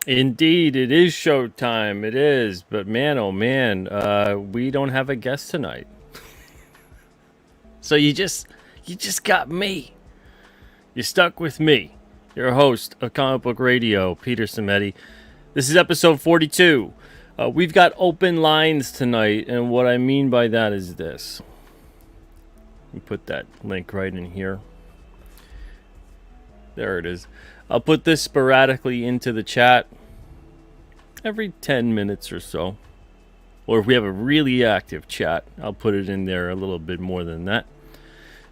Indeed, it is showtime. It is, but man, oh man, we don't have a guest tonight. So you just got me. You're stuck with me, your host of Comic Book Radio, Peter Cimetti. This is episode 42. We've got open lines tonight, and what I mean by that is this. Let me put that link right in here. There it is. I'll put this sporadically into the chat every 10 minutes or so. Or if we have a really active chat, I'll put it in there a little bit more than that.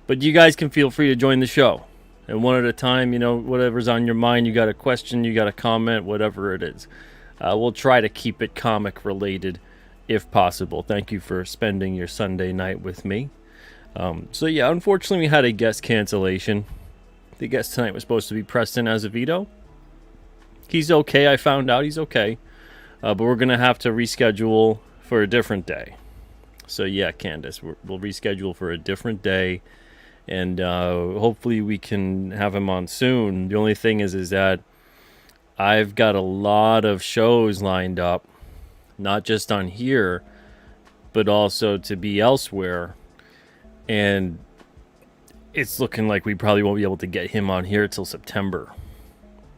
But you guys can feel free to join the show. And one at a time, whatever's on your mind, you got a question, you got a comment, whatever it is. We'll try to keep it comic related if possible. Thank you for spending your Sunday night with me. Unfortunately we had a guest cancellation. The guest tonight was supposed to be Preston Azevedo. He's okay. I found out he's okay. But we're going to have to reschedule for a different day. So yeah, Candace, we'll reschedule for a different day. And hopefully we can have him on soon. The only thing is that I've got a lot of shows lined up. Not just on here, but also to be elsewhere. And it's looking like we probably won't be able to get him on here till September.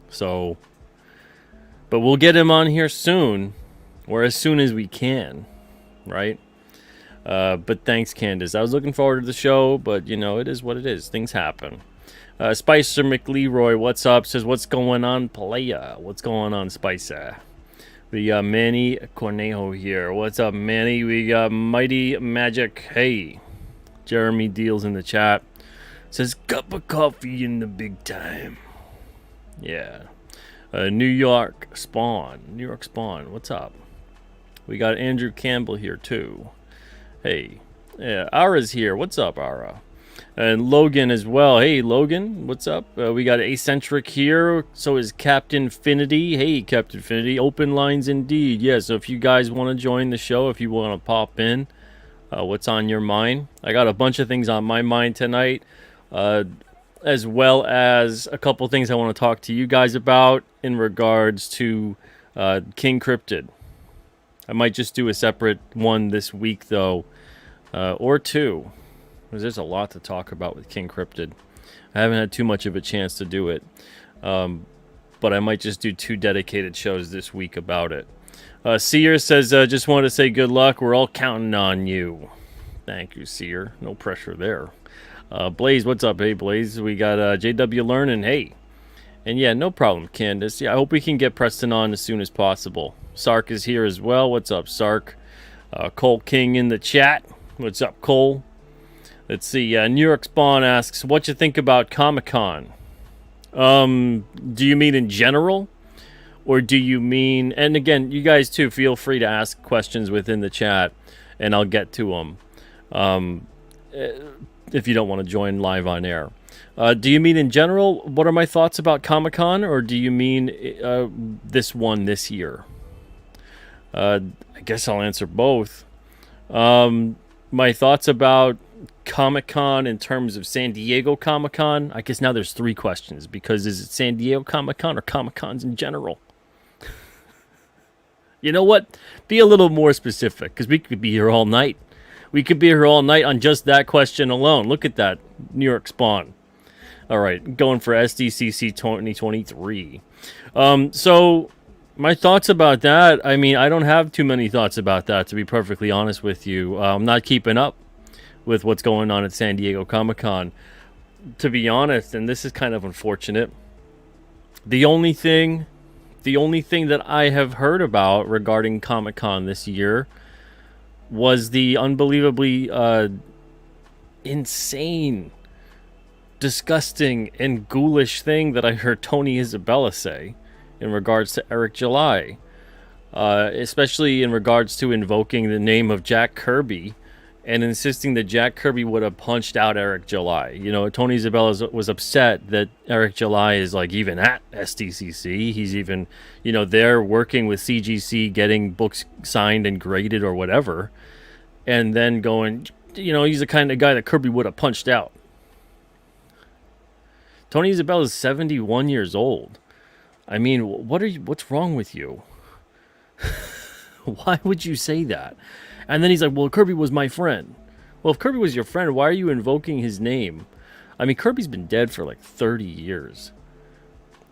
So, but we'll get him on here soon, or as soon as we can, right? But thanks, Candace. I was looking forward to the show, but it is what it is. Things happen. Spicer McLeroy, what's up? Says, what's going on, playa? What's going on, Spicer? We got Manny Cornejo here. What's up, Manny? We got Mighty Magic. Hey, Jeremy Deals in the chat. Says, cup of coffee in the big time. Yeah. New York Spawn. What's up? We got Andrew Campbell here, too. Hey. Yeah, Ara's here. What's up, Ara? And Logan as well. Hey, Logan. What's up? We got Eccentric here. So is Captain Finity. Hey, Captain Finity. Open lines indeed. Yeah, so if you guys want to join the show, if you want to pop in, what's on your mind? I got a bunch of things on my mind tonight. As well as a couple things I want to talk to you guys about in regards to King Cryptid. I might just do a separate one this week, though, or two, because there's a lot to talk about with King Cryptid. I haven't had too much of a chance to do it, but I might just do 2 dedicated shows this week about it. Seer says, just wanted to say good luck. We're all counting on you. Thank you, Seer. No pressure there. Blaze, what's up? Hey, Blaze. We got JW Learning. Hey. And yeah, no problem, Candace. Yeah, I hope we can get Preston on as soon as possible. Sark is here as well. What's up, Sark? Cole King in the chat. What's up, Cole? Let's see. New York Spawn asks, what you think about Comic-Con? Do you mean in general? Or do you mean... And again, you guys, too, feel free to ask questions within the chat, and I'll get to them. If you don't want to join live on air. Do you mean in general, what are my thoughts about Comic-Con, or do you mean this one this year? I guess I'll answer both. My thoughts about Comic-Con in terms of San Diego Comic-Con, I guess now there's 3 questions, because is it San Diego Comic-Con or Comic-Cons in general? You know what? Be a little more specific, because we could be here all night. We could be here all night on just that question alone. Look at that, New York Spawn. All right, going for SDCC 2023. So my thoughts about that, I mean, I don't have too many thoughts about that, to be perfectly honest with you. I'm not keeping up with what's going on at San Diego Comic-Con. To be honest, and this is kind of unfortunate, the only thing that I have heard about regarding Comic-Con this year was the unbelievably insane, disgusting, and ghoulish thing that I heard Tony Isabella say in regards to Eric July, especially in regards to invoking the name of Jack Kirby and insisting that Jack Kirby would have punched out Eric July. You know, Tony Isabella was upset that Eric July is like even at SDCC. He's even, you know, there working with CGC, getting books signed and graded or whatever, and then going, you know, he's the kind of guy that Kirby would have punched out. Tony Isabella is 71 years old. I mean, what's wrong with you? Why would you say that? And then he's like, well, Kirby was my friend. Well, if Kirby was your friend, why are you invoking his name? I mean, Kirby's been dead for like 30 years.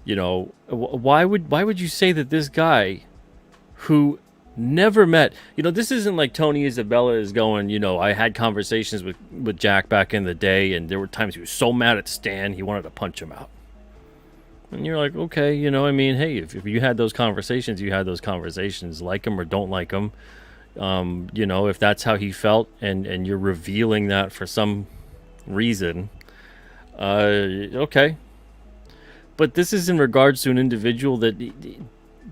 You know, why would you say that this guy who never met, you know, this isn't like Tony Isabella is going, you know, I had conversations with Jack back in the day, and there were times he was so mad at Stan, he wanted to punch him out. And you're like, okay, you know, I mean, hey, if you had those conversations, you had those conversations, like him or don't like him. You know, if that's how he felt, and you're revealing that for some reason, okay. But this is in regards to an individual that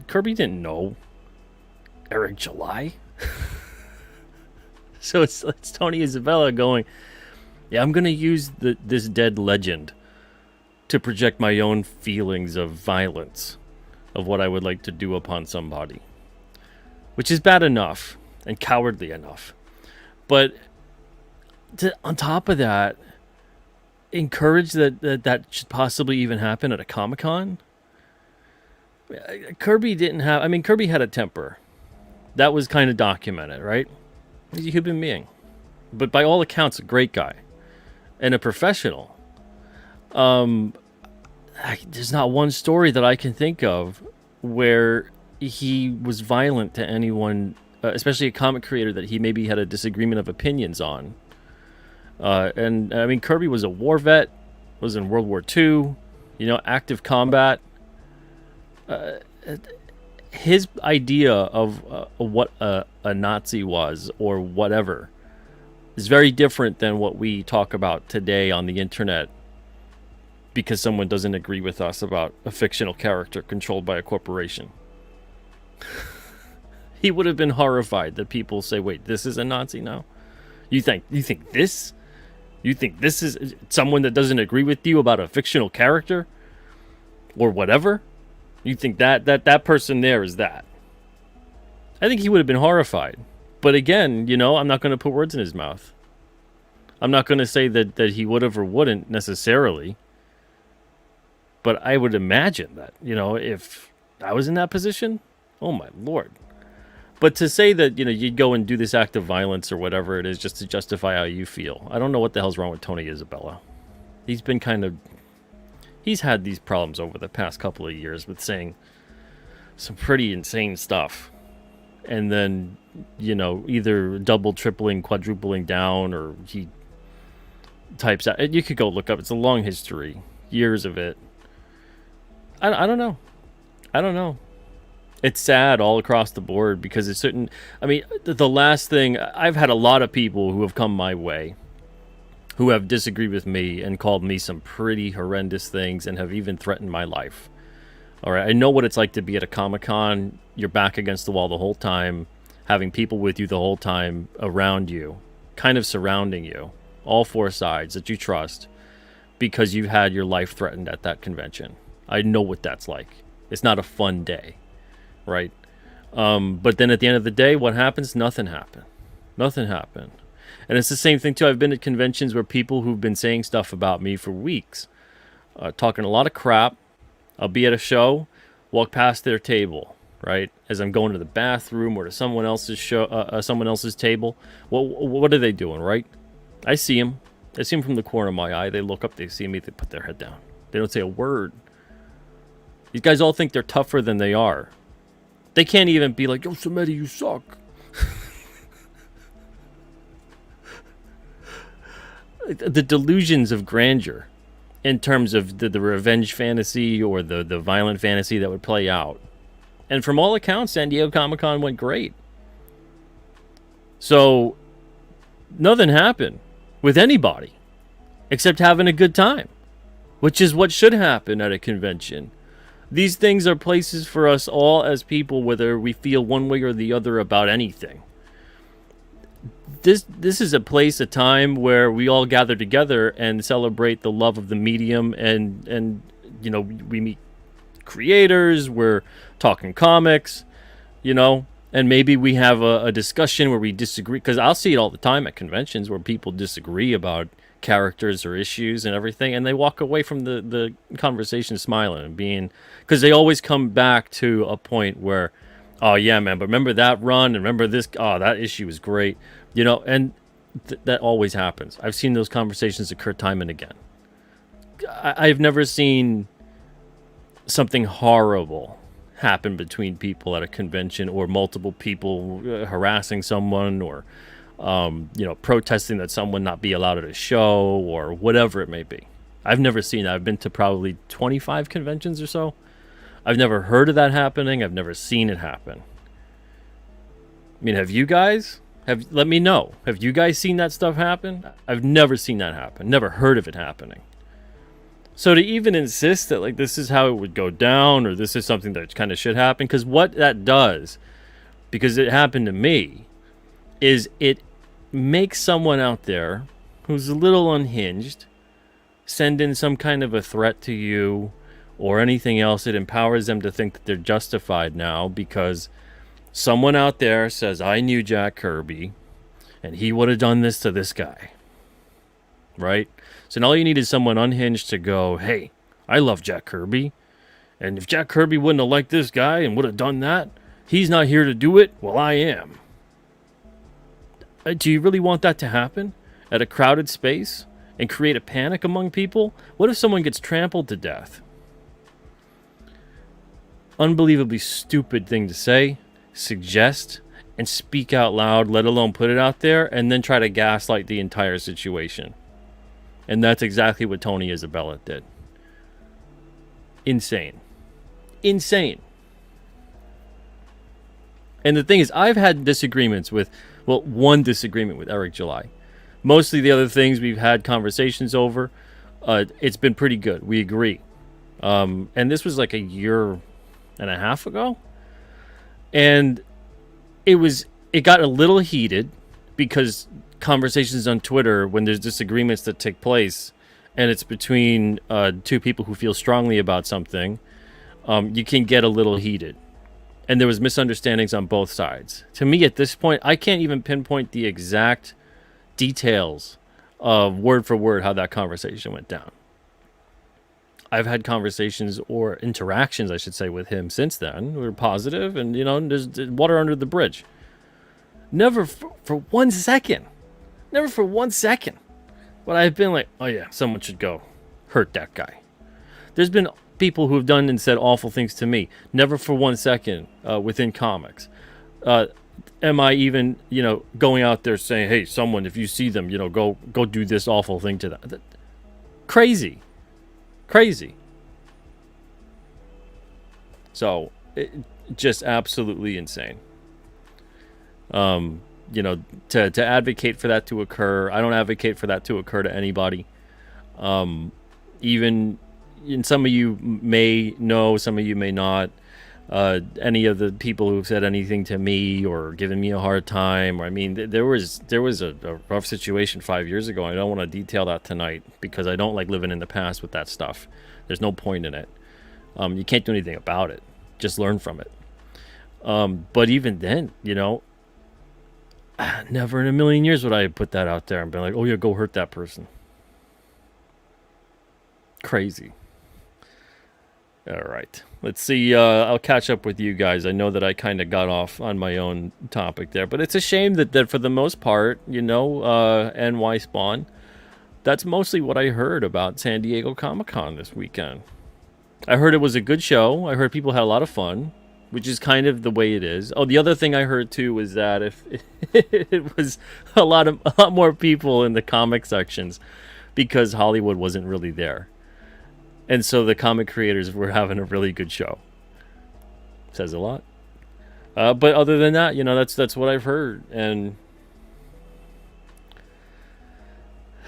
Kirby didn't know Eric July. So it's Tony Isabella going, yeah, I'm going to use this dead legend to project my own feelings of violence, of what I would like to do upon somebody, which is bad enough and cowardly enough. But on top of that, encourage that should possibly even happen at a Comic-Con. Kirby didn't have, I mean, Kirby had a temper. That was kind of documented, right? He's a human being. But by all accounts, a great guy. And a professional. There's not one story that I can think of where he was violent to anyone, especially a comic creator that he maybe had a disagreement of opinions on. And I mean, Kirby was a war vet, was in World War II, you know, active combat. His idea of what a Nazi was or whatever is very different than what we talk about today on the internet, because someone doesn't agree with us about a fictional character controlled by a corporation. He would have been horrified that people say, wait, this is a Nazi now? You think this? You think this is someone that doesn't agree with you about a fictional character? Or whatever? You think that person there is that? I think he would have been horrified. But again, you know, I'm not going to put words in his mouth. I'm not going to say that he would have or wouldn't necessarily. But I would imagine that, you know, if I was in that position, oh my Lord. But to say that, you know, you'd go and do this act of violence or whatever it is just to justify how you feel. I don't know what the hell's wrong with Tony Isabella. He's had these problems over the past couple of years with saying some pretty insane stuff. And then, you know, either double, tripling, quadrupling down, or he types out. You could go look up. It's a long history. Years of it. I don't know. I don't know. It's sad all across the board because it's certain. I mean, the last thing, I've had a lot of people who have come my way who have disagreed with me and called me some pretty horrendous things and have even threatened my life. All right, I know what it's like to be at a Comic-Con. You're back against the wall the whole time, having people with you the whole time around you, kind of surrounding you, all four sides that you trust, because you've had your life threatened at that convention. I know what that's like. It's not a fun day, right? But then at the end of the day, what happens? Nothing happened. Nothing happened. And it's the same thing, too. I've been at conventions where people who've been saying stuff about me for weeks, talking a lot of crap. I'll be at a show, walk past their table, right? As I'm going to the bathroom or to someone else's someone else's table. What are they doing, right? I see them. I see them from the corner of my eye. They look up, they see me, they put their head down. They don't say a word. These guys all think they're tougher than they are. They can't even be like, yo, Samedi, you suck. The delusions of grandeur in terms of the revenge fantasy or the violent fantasy that would play out. And from all accounts, San Diego Comic-Con went great. So nothing happened with anybody except having a good time, which is what should happen at a convention. These things are places for us all as people, whether we feel one way or the other about anything. this is a place, a time where we all gather together and celebrate the love of the medium, and we meet creators, we're talking comics, and maybe we have a discussion where we disagree, because I'll see it all the time at conventions where people disagree about characters or issues and everything, and they walk away from the conversation smiling and being, because they always come back to a point where, oh yeah man, but remember that run, and remember this, oh that issue was great, and that always happens. I've seen those conversations occur time and again. I've never seen something horrible happen between people at a convention, or multiple people harassing someone, or protesting that someone not be allowed at a show, or whatever it may be. I've never seen that. I've been to probably 25 conventions or so. I've never heard of that happening. I've never seen it happen. I mean, have you guys? Let me know. Have you guys seen that stuff happen? I've never seen that happen. Never heard of it happening. So to even insist that like this is how it would go down, or this is something that kind of should happen, because what that does, because it happened to me, is it makes someone out there who's a little unhinged send in some kind of a threat to you or anything else. It empowers them to think that they're justified now because someone out there says, I knew Jack Kirby and he would have done this to this guy. Right? So now all you need is someone unhinged to go, hey, I love Jack Kirby. And if Jack Kirby wouldn't have liked this guy and would have done that, he's not here to do it. Well, I am. Do you really want that to happen at a crowded space and create a panic among people? What if someone gets trampled to death? Unbelievably stupid thing to say, suggest, and speak out loud, let alone put it out there, and then try to gaslight the entire situation. And that's exactly what Tony Isabella did. Insane. Insane. And the thing is, I've had disagreements with, one disagreement with Eric July. Mostly the other things we've had conversations over, it's been pretty good. We agree. And this was like a year and a half ago. And it got a little heated because conversations on Twitter, when there's disagreements that take place and it's between two people who feel strongly about something, you can get a little heated. And there was misunderstandings on both sides. To me, at this point, I can't even pinpoint the exact details of word for word how that conversation went down. I've had conversations, or interactions, I should say, with him since then. We were positive, and, there's water under the bridge. Never for 1 second. Never for 1 second. But I've been like, oh yeah, someone should go hurt that guy. There's been people who have done and said awful things to me. Never for 1 second within comics. Am I even, going out there saying, hey, someone, if you see them, go do this awful thing to them. Crazy. So, just absolutely insane. To advocate for that to occur, I don't advocate for that to occur to anybody. Even, and some of you may know, some of you may not. Any of the people who've said anything to me or given me a hard time, or there was a rough situation 5 years ago. I don't want to detail that tonight because I don't like living in the past with that stuff. There's no point in it. You can't do anything about it. Just learn from it. But even then, never in a million years would I have put that out there and been like, oh yeah, go hurt that person. Crazy. All right. Let's see. I'll catch up with you guys. I know that I kind of got off on my own topic there, but it's a shame that for the most part, NY Spawn, that's mostly what I heard about San Diego Comic-Con this weekend. I heard it was a good show. I heard people had a lot of fun, which is kind of the way it is. Oh, the other thing I heard too was that if it was a lot more people in the comic sections because Hollywood wasn't really there. And so the comic creators were having a really good show. Says a lot. But other than that, that's what I've heard. And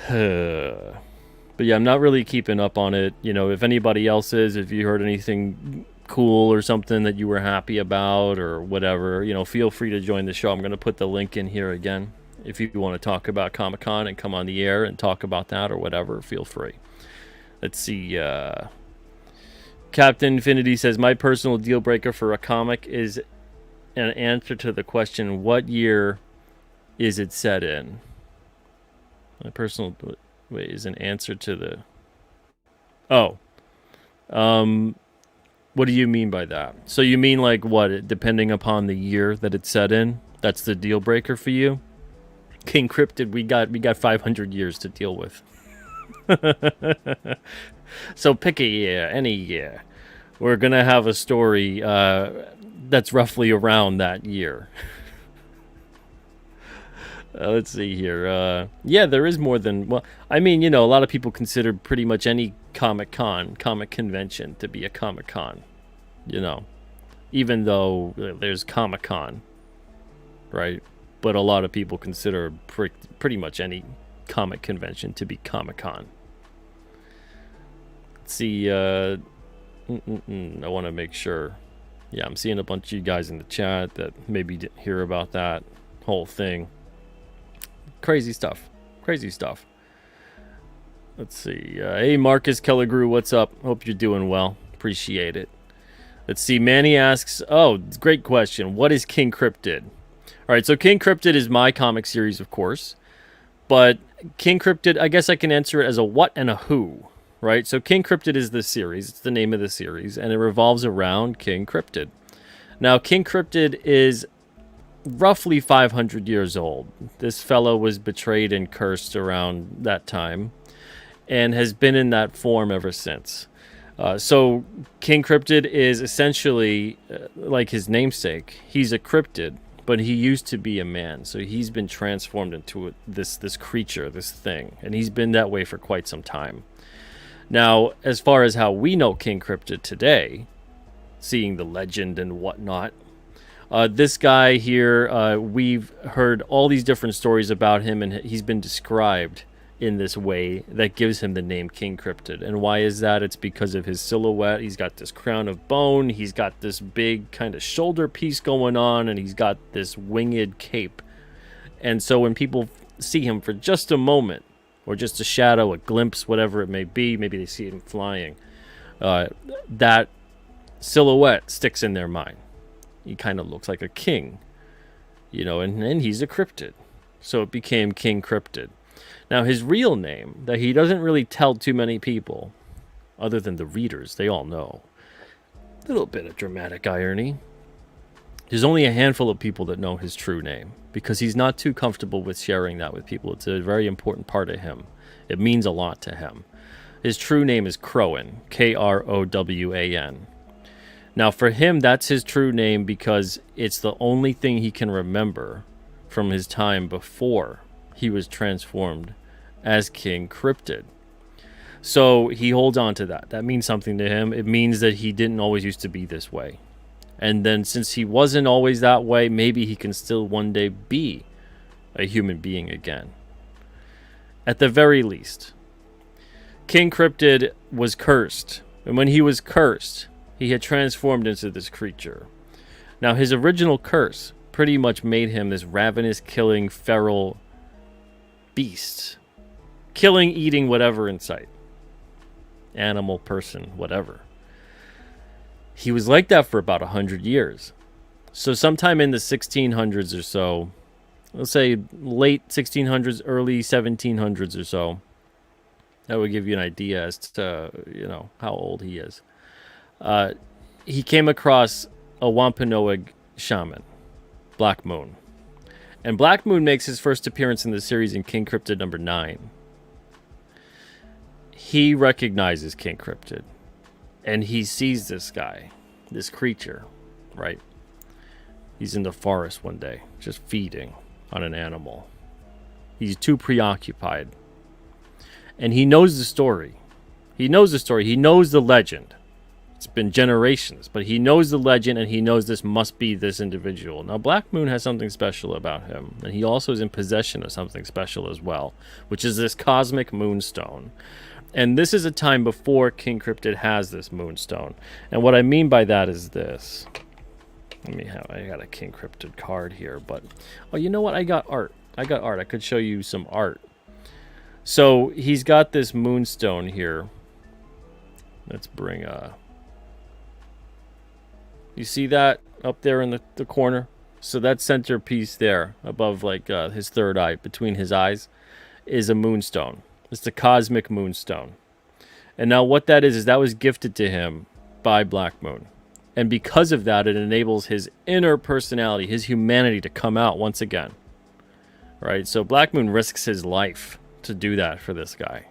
but yeah, I'm not really keeping up on it. If anybody else is, if you heard anything cool or something that you were happy about or whatever, feel free to join the show. I'm going to put the link in here again. If you want to talk about Comic-Con and come on the air and talk about that or whatever, feel free. Let's see. Captain Infinity says, my personal deal breaker for a comic is an answer to the question, what year is it set in? My personal... Wait, is an answer to the... Oh. What do you mean by that? So you mean like what, depending upon the year that it's set in? That's the deal breaker for you? King Cryptid, we got 500 years to deal with. So pick a year, any year. We're going to have a story that's roughly around that year. Let's see here. Yeah, there is more than... Well, I mean, you know, a lot of people consider pretty much any comic convention to be a Comic-Con. You know, even though there's Comic-Con, right? But a lot of people consider pretty much any comic convention to be Comic-Con. Let's see, I want to make sure. Yeah, I'm seeing a bunch of you guys in the chat that maybe didn't hear about that whole thing. Crazy stuff. Crazy stuff. Let's see. Hey, Marcus Kellegrew, what's up? Hope you're doing well. Appreciate it. Let's see. Manny asks, oh, great question. What is King Cryptid? All right, so King Cryptid is my comic series, of course. But King Cryptid, I guess I can answer it as a what and a who, right? So King Cryptid is the series. It's the name of the series, and it revolves around King Cryptid. Now, King Cryptid is roughly 500 years old. This fellow was betrayed and cursed around that time and has been in that form ever since. So King Cryptid is essentially like his namesake. He's a cryptid, but he used to be a man. So he's been transformed into this creature, this thing, and he's been that way for quite some time. Now, as far as how we know King Cryptid today, seeing the legend and whatnot, this guy here, we've heard all these different stories about him, and he's been described in this way that gives him the name King Cryptid. And why is that? It's because of his silhouette. He's got this crown of bone, he's got this big kind of shoulder piece going on, and he's got this winged cape. And so when people see him for just a moment, or just a shadow, a glimpse, whatever it may be, maybe they see him flying, that silhouette sticks in their mind. He kind of looks like a king, you know, and he's a cryptid. So it became King Cryptid. Now, his real name, that he doesn't really tell too many people, other than the readers, they all know. A little bit of dramatic irony. There's only a handful of people that know his true name, because he's not too comfortable with sharing that with people. It's a very important part of him. It means a lot to him. His true name is Crowan, Krowan. Now, for him, that's his true name because it's the only thing he can remember from his time before he was transformed as King Cryptid. So he holds on to that. That means something to him. It means that he didn't always used to be this way. And then since he wasn't always that way, maybe he can still one day be a human being again. At the very least, King Cryptid was cursed. And when he was cursed, he had transformed into this creature. Now, his original curse pretty much made him this ravenous, killing, feral beast. Killing, eating whatever in sight. Animal, person, whatever. He was like that for about 100 years. So sometime in the 1600s or so, let's say late 1600s, early 1700s or so, that would give you an idea as to, you know, how old he is. He came across a Wampanoag shaman, Black Moon. And Black Moon makes his first appearance in the series in King Cryptid number 9. He recognizes King Cryptid. And he sees this guy, this creature, right? He's in the forest one day, just feeding on an animal. He's too preoccupied. And he knows the story. He knows the story. He knows the legend. It's been generations, but he knows the legend, and he knows this must be this individual. Now, Black Moon has something special about him, and he also is in possession of something special as well, which is this cosmic moonstone. And this is a time before King Cryptid has this moonstone. And what I mean by that is this. I got a King Cryptid card here, but... Oh, you know what? I got art. I got art. I could show you some art. So he's got this moonstone here. Let's bring you see that up there in the corner? So that centerpiece there above like his third eye, between his eyes, is a moonstone. It's the cosmic moonstone. And now what that is that was gifted to him by Black Moon. And because of that, it enables his inner personality, his humanity to come out once again. Right? So Black Moon risks his life to do that for this guy.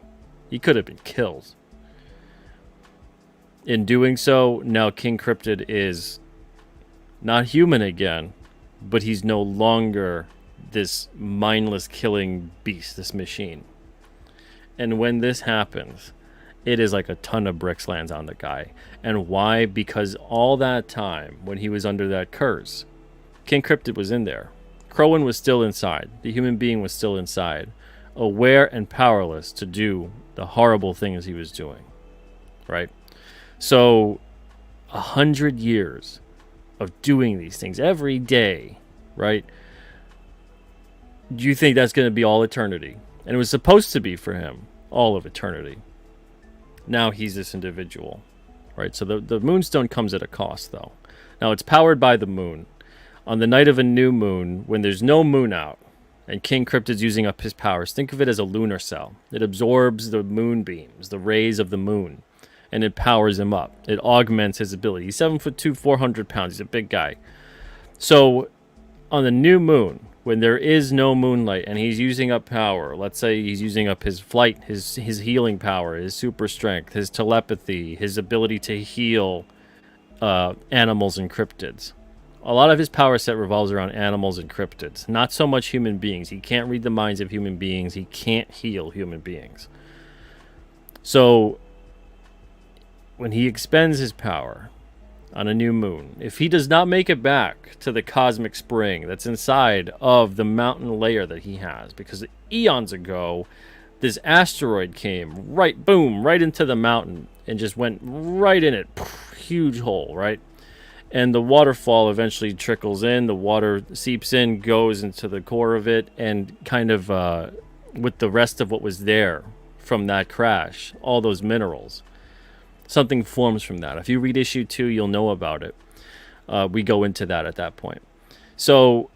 He could have been killed. In doing so, now King Cryptid is not human again, but he's no longer this mindless killing beast, this machine. And when this happens, it is like a ton of bricks lands on the guy. And why? Because all that time, when he was under that curse, King Cryptid was in there. Crowan was still inside. The human being was still inside, aware and powerless to do the horrible things he was doing. Right? So, 100 years of doing these things every day, right? Do you think that's going to be all eternity? And it was supposed to be for him, all of eternity. Now he's this individual, right? So the moonstone comes at a cost, though. Now it's powered by the moon. On the night of a new moon, when there's no moon out, and King Cryptid's using up his powers, think of it as a lunar cell. It absorbs the moonbeams, the rays of the moon, and it powers him up. It augments his ability. He's 7'2", 400 pounds. He's a big guy. So on the new moon, when there is no moonlight and he's using up power, let's say he's using up his flight, his healing power, his super strength, his telepathy, his ability to heal animals and cryptids. A lot of his power set revolves around animals and cryptids, not so much human beings. He can't read the minds of human beings. He can't heal human beings. So when he expends his power on a new moon, if he does not make it back to the cosmic spring that's inside of the mountain layer that he has, because eons ago, this asteroid came right into the mountain and just went right in it. Huge hole, right? And the waterfall eventually trickles in. The water seeps in, goes into the core of it, and kind of with the rest of what was there from that crash, all those minerals, something forms from that. If you read issue 2, you'll know about it. We go into that at that point. So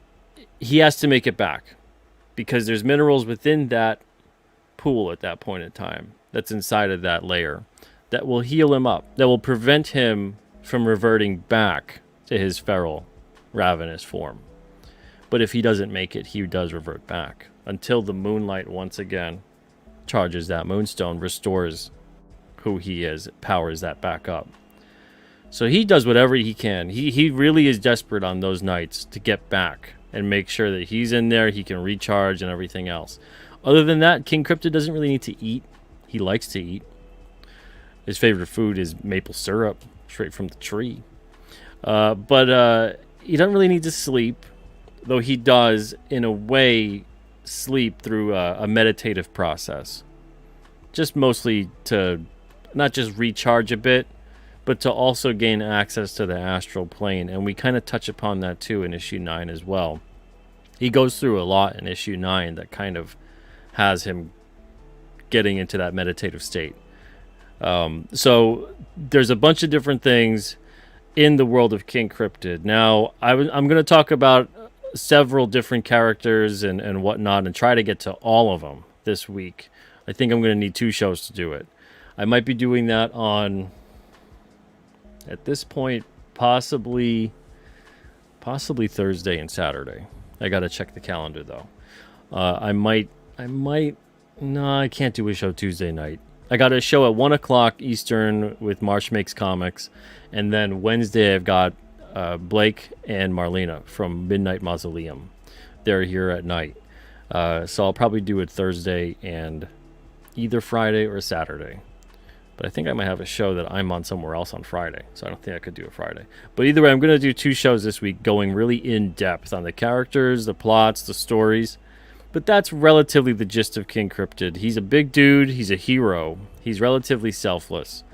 he has to make it back because there's minerals within that pool at that point in time that's inside of that layer that will heal him up, that will prevent him from reverting back to his feral, ravenous form. But if he doesn't make it, he does revert back until the moonlight once again charges that moonstone, restores who he is, powers that back up. So he does whatever he can. He really is desperate on those nights to get back and make sure that he's in there, he can recharge and everything else. Other than that, King Cryptid doesn't really need to eat. He likes to eat. His favorite food is maple syrup, straight from the tree. But he doesn't really need to sleep, though he does, in a way, sleep through a meditative process. Just mostly to not just recharge a bit, but to also gain access to the astral plane. And we kind of touch upon that too in issue 9 as well. He goes through a lot in issue 9 that kind of has him getting into that meditative state. So there's a bunch of different things in the world of King Cryptid. Now, I'm going to talk about several different characters and whatnot and try to get to all of them this week. I think I'm going to need 2 shows to do it. I might be doing that on, at this point, possibly Thursday and Saturday. I got to check the calendar, though. No, I can't do a show Tuesday night. I got a show at 1 o'clock Eastern with Marsh Makes Comics. And then Wednesday, I've got Blake and Marlena from Midnight Mausoleum. They're here at night. So I'll probably do it Thursday and either Friday or Saturday. But I think I might have a show that I'm on somewhere else on Friday. So I don't think I could do it Friday. But either way, I'm going to do 2 shows this week going really in depth on the characters, the plots, the stories. But that's relatively the gist of King Cryptid. He's a big dude. He's a hero. He's relatively selfless.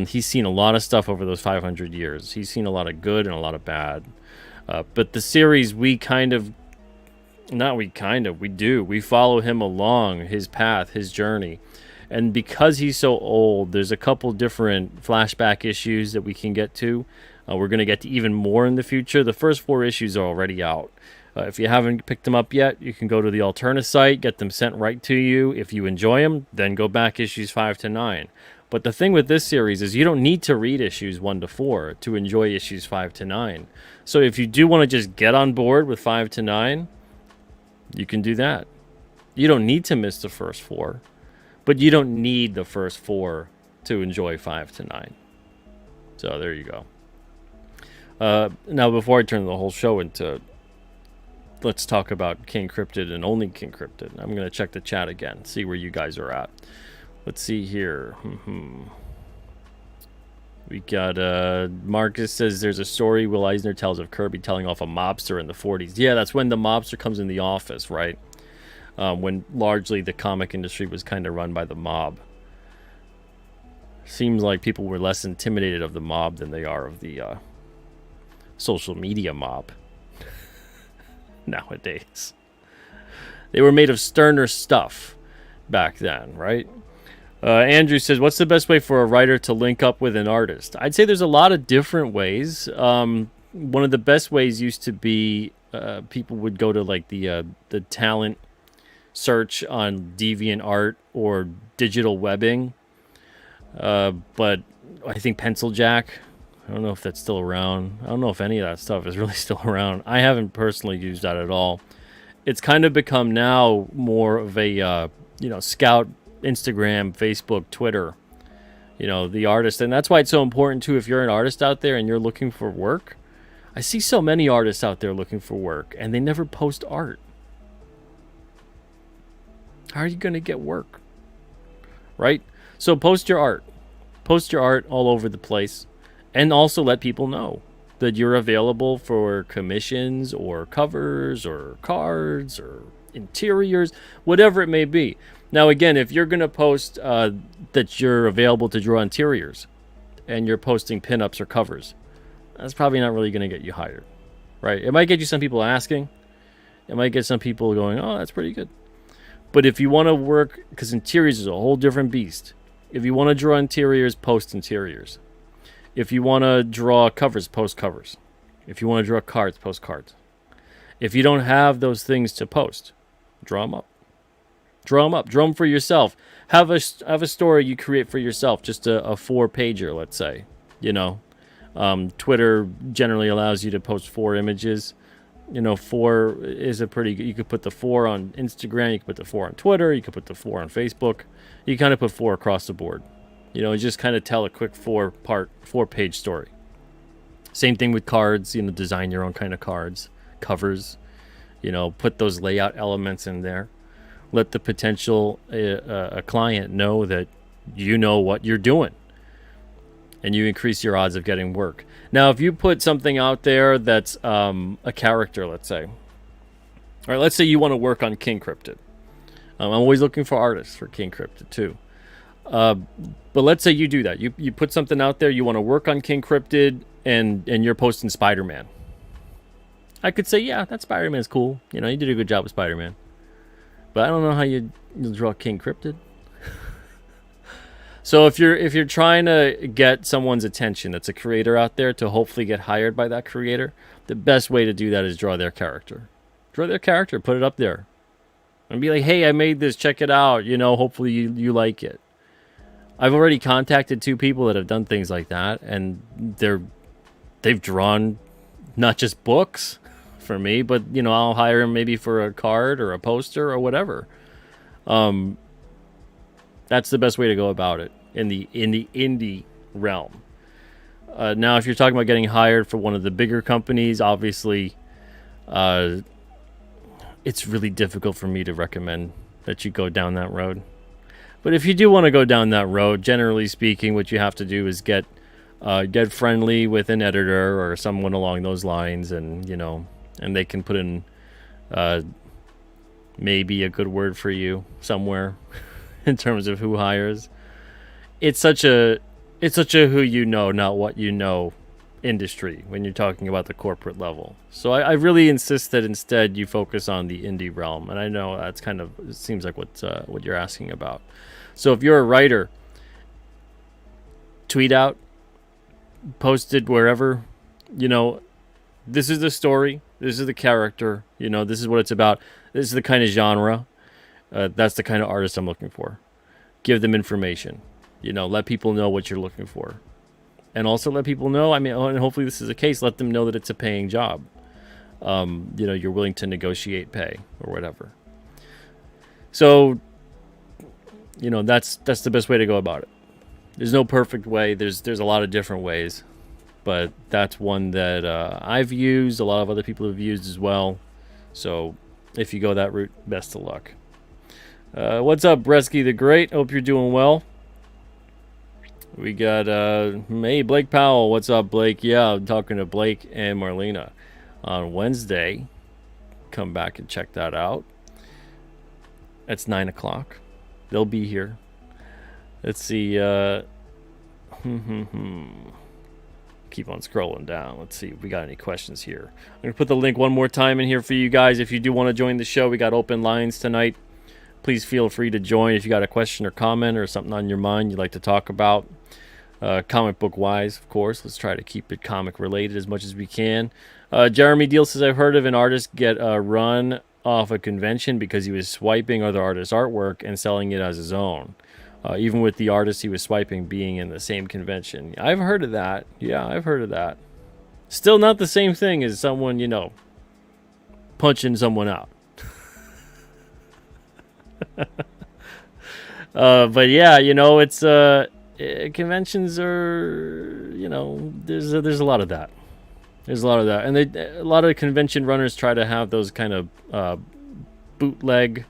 He's seen a lot of stuff over those 500 years. He's seen a lot of good and a lot of bad. But the series, we kind of We do. We follow him along his path, his journey. And because he's so old, there's a couple different flashback issues that we can get to. We're going to get to even more in the future. The first 4 issues are already out. If you haven't picked them up yet, you can go to the Alterna site, get them sent right to you. If you enjoy them, then go back issues 5 to 9. But the thing with this series is you don't need to read issues 1 to 4 to enjoy issues 5 to 9. So if you do want to just get on board with 5 to 9, you can do that. You don't need to miss the first 4, but you don't need the first 4 to enjoy 5 to 9. So there you go. Now, before I turn the whole show into, let's talk about King Cryptid and only King Cryptid. I'm going to check the chat again, see where you guys are at. Let's see here. We got Marcus says there's a story Will Eisner tells of Kirby telling off a mobster in the 40s. Yeah, that's when the mobster comes in the office, right? When largely the comic industry was kind of run by the mob. Seems like people were less intimidated of the mob than they are of the social media mob nowadays. They were made of sterner stuff back then, right? Andrew says, what's the best way for a writer to link up with an artist? I'd say there's a lot of different ways. One of the best ways used to be people would go to like the talent search on DeviantArt or digital webbing. But I think Pencil Jack, I don't know if that's still around. I don't know if any of that stuff is really still around. I haven't personally used that at all. It's kind of become now more of a, Scout, Instagram, Facebook, Twitter, the artist. And that's why it's so important, too, if you're an artist out there and you're looking for work. I see so many artists out there looking for work, and they never post art. How are you going to get work? Right? So post your art. Post your art all over the place. And also let people know that you're available for commissions or covers or cards or interiors, whatever it may be. Now, again, if you're going to post that you're available to draw interiors and you're posting pinups or covers, that's probably not really going to get you hired, right? It might get you some people asking. It might get some people going, oh, that's pretty good. But if you want to work, because interiors is a whole different beast. If you want to draw interiors, post interiors. If you want to draw covers, post covers. If you want to draw cards, post cards. If you don't have those things to post, draw them up. Draw them up. Draw them for yourself. Have a story you create for yourself. Just a 4-pager, let's say. Twitter generally allows you to post 4 images. 4 is a pretty good. You could put the 4 on Instagram. You could put the 4 on Twitter. You could put the 4 on Facebook. You kind of put 4 across the board. Just kind of tell a quick 4-page story. Same thing with cards. Design your own kind of cards, covers. Put those layout elements in there. Let the potential a client know that you know what you're doing, and you increase your odds of getting work. Now, if you put something out there that's a character, let's say. All right, let's say you want to work on King Cryptid. I'm always looking for artists for King Cryptid too. But let's say you do that. You put something out there. You want to work on King Cryptid, and you're posting Spider-Man. I could say, yeah, that Spider-Man's cool. You did a good job with Spider-Man. But I don't know how you'll draw King Cryptid. So if you're trying to get someone's attention, that's a creator out there, to hopefully get hired by that creator, the best way to do that is draw their character. Draw their character, put it up there, and be like, hey, I made this, check it out. Hopefully you like it. I've already contacted 2 people that have done things like that, and they've drawn not just books for me, but I'll hire them maybe for a card or a poster or whatever. That's the best way to go about it in the indie realm. Now, if you're talking about getting hired for one of the bigger companies, obviously, it's really difficult for me to recommend that you go down that road. But if you do want to go down that road, generally speaking, what you have to do is get friendly with an editor or someone along those lines, and and they can put in maybe a good word for you somewhere in terms of who hires. It's such a who not what industry when you're talking about the corporate level. So I really insist that instead you focus on the indie realm. And I know that's kind of, it seems like what you're asking about. So if you're a writer, tweet out, post it wherever, you know, this is the story, this is the character, you know, this is what it's about, this is the kind of genre, that's the kind of artist I'm looking for. Give them information, you know, let people know what you're looking for. And also let people know, I mean, and hopefully this is the case, let them know that it's a paying job. You know, you're willing to negotiate pay or whatever. So, you know, that's the best way to go about it. There's no perfect way. There's a lot of different ways, but that's one that I've used. A lot of other people have used as well. So if you go that route, best of luck. What's up, Bresky the Great? Hope you're doing well. We got, hey, Blake Powell. What's up, Blake? Yeah, I'm talking to Blake and Marlena on Wednesday. Come back and check that out. It's 9 o'clock. They'll be here. Let's see. Keep on scrolling down. Let's see if we got any questions here. I'm going to put the link one more time in here for you guys. If you do want to join the show, we got open lines tonight. Please feel free to join if you got a question or comment or something on your mind you'd like to talk about. Comic book wise, of course. Let's try to keep it comic related as much as we can. Jeremy Deal says, I've heard of an artist get a run off a convention because he was swiping other artists' artwork and selling it as his own. Even with the artist he was swiping being in the same convention. I've heard of that. Yeah, I've heard of that. Still not the same thing as someone, you know, punching someone out. But yeah, you know, it's conventions are, you know, there's a lot of that. There's a lot of that, and a lot of convention runners try to have those kind of bootleg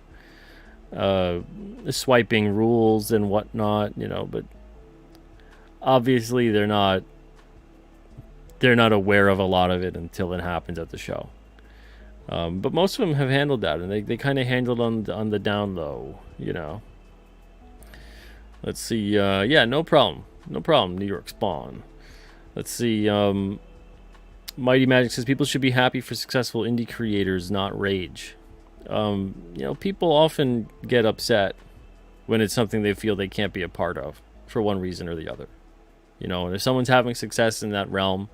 swiping rules and whatnot, you know, but obviously they're not aware of a lot of it until it happens at the show. But most of them have handled that, and they kind of handled on the down low, you know. Let's see. Yeah, no problem. New York Spawn. Let's see. Mighty Magic says people should be happy for successful indie creators, not rage. You know, people often get upset when it's something they feel they can't be a part of for one reason or the other. You know, and if someone's having success in that realm,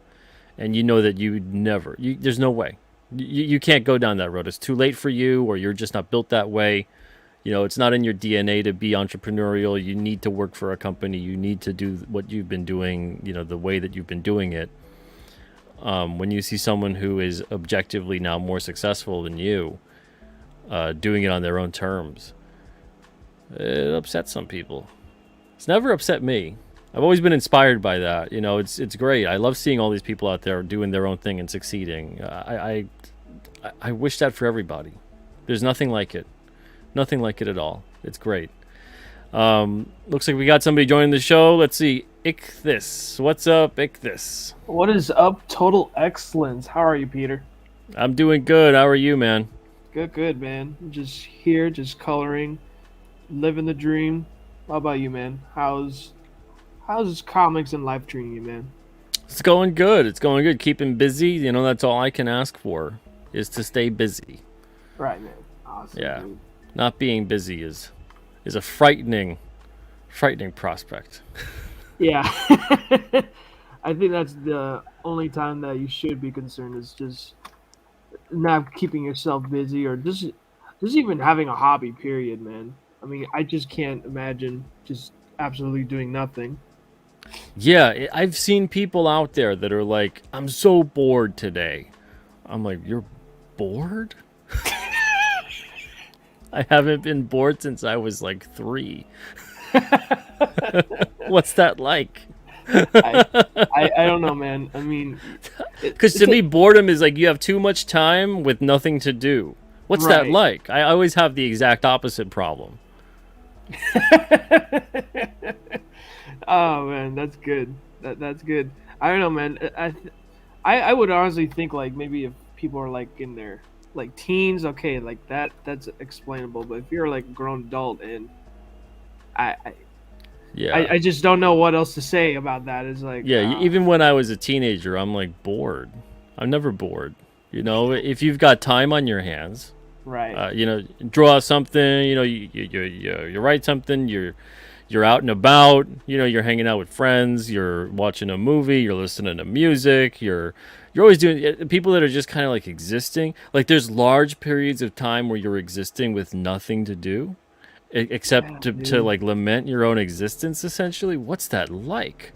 and you know that there's no way. You can't go down that road. It's too late for you, or you're just not built that way. You know, it's not in your DNA to be entrepreneurial. You need to work for a company. You need to do what you've been doing, you know, the way that you've been doing it. When you see someone who is objectively now more successful than you, doing it on their own terms, it upsets some people. It's never upset me. I've always been inspired by that. You know, it's great. I love seeing all these people out there doing their own thing and succeeding. I wish that for everybody. There's nothing like it. Nothing like it at all. It's great. Looks like we got somebody joining the show. Let's see. Ichthys. What's up, Ichthys? What is up, Total Excellence? How are you, Peter? I'm doing good. How are you, man? Good, man. Just here, just coloring, living the dream. How about you, man? How's comics and life treating you, man? It's going good. It's going good. Keeping busy. You know, that's all I can ask for, is to stay busy. Right, man. Awesome. Yeah. Dude. Not being busy is a frightening prospect. Yeah. I think that's the only time that you should be concerned, is just not keeping yourself busy, or just even having a hobby, period, man. I mean, I just can't imagine just absolutely doing nothing. Yeah, I've seen people out there that are like, I'm so bored today. I'm like, you're bored? I haven't been bored since I was like 3. What's that like? I don't know, man. I mean, because to me, boredom is like you have too much time with nothing to do. What's that like? I always have the exact opposite problem. Oh man, that's good. That's good. I don't know, man. I would honestly think, like, maybe if people are like in their like teens, okay, like that's explainable. But if you're like a grown adult, and I Yeah. I just don't know what else to say about that. It's like, Yeah, even when I was a teenager, I'm like bored. I'm never bored. You know, if you've got time on your hands, right. you know, draw something. You know, you write something. You're out and about. You know, you're hanging out with friends. You're watching a movie. You're listening to music. You're always doing people that are just kind of like existing. Like there's large periods of time where you're existing with nothing to do Yeah, except to dude. like lament your own existence. Essentially, what's that like?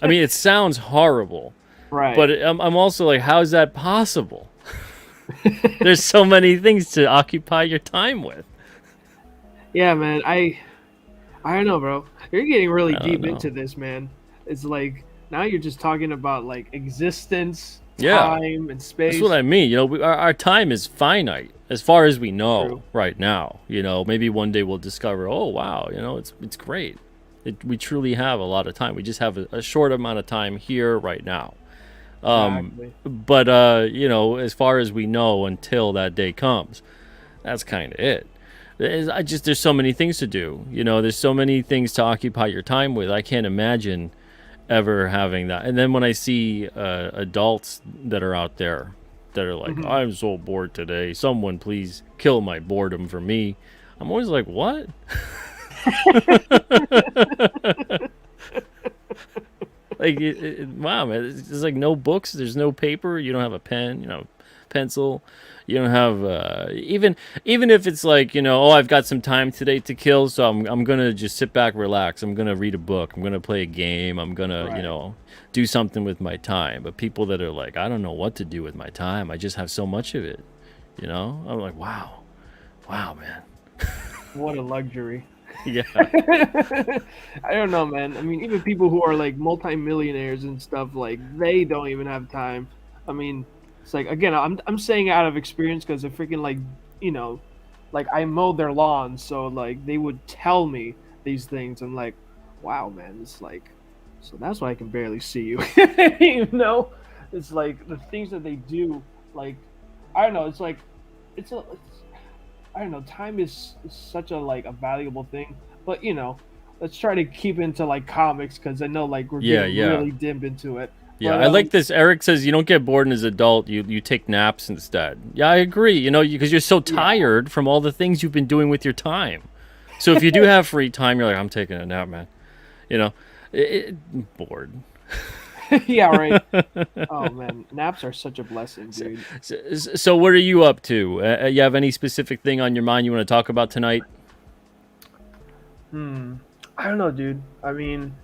I mean, it sounds horrible, Right. but I'm also like, how is that possible? There's so many things to occupy your time with. Yeah, man. I don't know, bro. You're getting really I don't deep know. into this, man. It's like now you're just talking about like existence, Yeah, time, and that's what space. I mean. You know, our time is finite as far as we know True. right now. You know, maybe one day we'll discover, oh wow, you know, it's great. We truly have a lot of time. We just have a short amount of time here right now. Exactly. But you know, as far as we know, until that day comes, that's kind of it. There's so many things to do. You know, there's so many things to occupy your time with. I can't imagine ever having that. And then when I see adults that are out there that are like, Hmm. I'm so bored today. Someone please kill my boredom for me. I'm always like, what? Like, wow, man. There's like no books. There's no paper. You don't have a pen. You know, pencil. You don't have even if it's like, you know, oh, I've got some time today to kill, so I'm gonna just sit back, relax. I'm gonna read a book. I'm gonna play a game. I'm gonna, you Right. know, do something with my time. But people that are like, I don't know what to do with my time. I just have so much of it. You know, I'm like, wow, wow, man. What a luxury. Yeah, I don't know, man. I mean, even people who are like multimillionaires and stuff, like they don't even have time. I mean, it's like again, I'm saying out of experience because they're freaking like, you know, like I mowed their lawn, so like they would tell me these things. I'm like, wow, man, it's like, so that's why I can barely see you. You know, it's like the things that they do. Like, I don't know. It's like, it's I don't know. Time is such a like a valuable thing, but you know, let's try to keep into like comics because I know like we're yeah, getting yeah. really dim into it. Yeah, But I like this. Eric says you don't get bored as an adult. You take naps instead. Yeah, I agree. You know, because you're so yeah, tired from all the things you've been doing with your time. So if you do have free time, you're like, I'm taking a nap, man. You know, bored. yeah, right. Oh man, naps are such a blessing, So, dude. so what are you up to? You have any specific thing on your mind you want to talk about tonight? Hmm. I don't know, dude. I mean,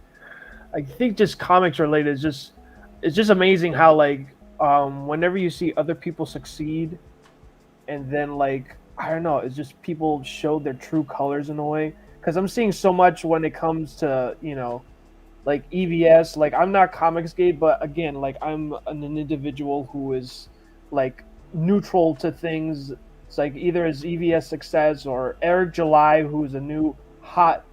I think just comics related is just it's just amazing how like whenever you see other people succeed and then like I don't know, it's just people show their true colors in a way. Because I'm seeing so much when it comes to like EVS. Like I'm not Comicsgate, but again, like I'm an individual who is like neutral to things. It's like either as EVS success or Eric July, who's a new hot,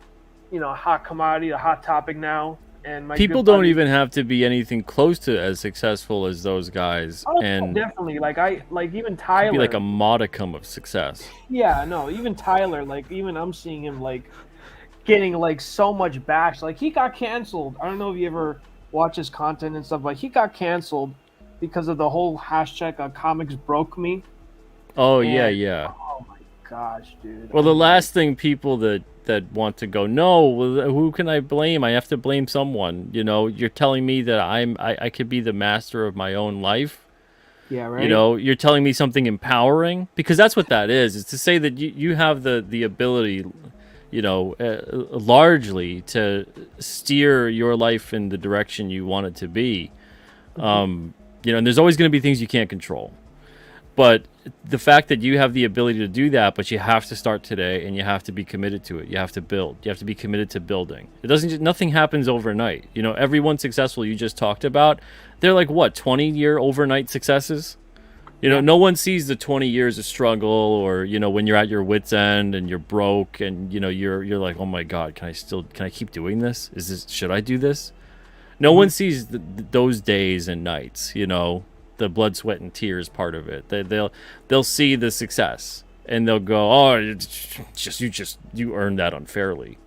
hot commodity, a hot topic now, and my People good don't buddy. even have to be anything close to as successful as those guys, Oh, and definitely. Like I like even could be like a Tyler. modicum of success. Yeah, no, even Tyler. Like even I'm seeing him like getting like so much bash. Like he got canceled. I don't know if you ever watch his content and stuff, but he got canceled because of the whole hashtag comics broke me. Oh yeah, And yeah. oh my gosh, dude. Well, the I'm like, last thing people that want to go, no, well, who can I blame? I have to blame someone. You know, you're telling me that I could be the master of my own life. yeah, You right. know, you're telling me something empowering because that's what that is. It's to say that you have the ability, you know, largely to steer your life in the direction you want it to be. Hmm. You know, and there's always going to be things you can't control. But the fact that you have the ability to do that, but you have to start today and you have to be committed to it. You have to build. You have to be committed to building. It doesn't just, nothing happens overnight. You know, everyone successful you just talked about, they're like what, 20-year overnight successes? You know, Yeah. no one sees the 20 years of struggle or, you know, when you're at your wits end and you're broke and, you know, you're like, "Oh my god, can I keep doing this? Is this should I do this?" No Hmm. one sees those days and nights, you know, the blood, sweat, and tears part of it. They'll see the success and they'll go, "Oh, it's just you earned that unfairly."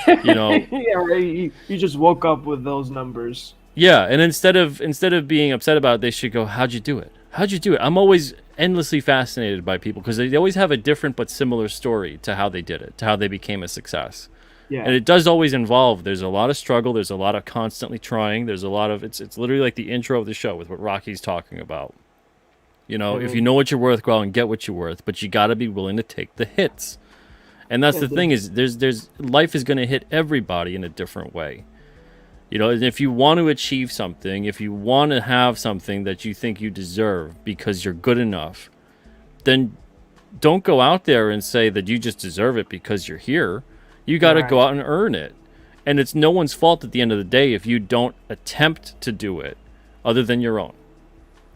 You know, Yeah, right. You just woke up with those numbers. yeah, and instead of being upset about it, they should go, "How'd you do it? How'd you do it?" I'm always endlessly fascinated by people because they always have a different but similar story to how they did it, to how they became a success. And Yeah. it does always involve. There's a lot of struggle. There's a lot of constantly trying. There's a lot of it's literally like the intro of the show with what Rocky's talking about. You know, if you know what you're worth, go out and get what you're worth, but you got to be willing to take the hits. And that's Yeah, the thing is there's life is going to hit everybody in a different way. You know, and if you want to achieve something, if you want to have something that you think you deserve because you're good enough, then don't go out there and say that you just deserve it because you're here. You got to go right. out and earn it. And it's no one's fault at the end of the day if you don't attempt to do it other than your own.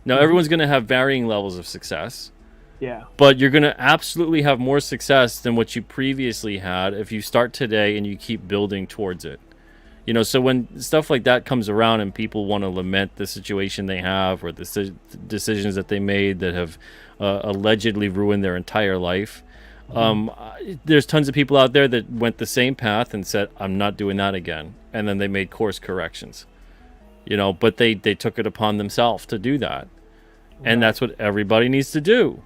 Now, everyone's going to have varying levels of success, Yeah. but you're going to absolutely have more success than what you previously had if you start today and you keep building towards it. You know, so when stuff like that comes around and people want to lament the situation they have or the decisions that they made that have allegedly ruined their entire life, there's tons of people out there that went the same path and said, I'm not doing that again. And then they made course corrections, you know, but they took it upon themselves to do that. And Right. that's what everybody needs to do.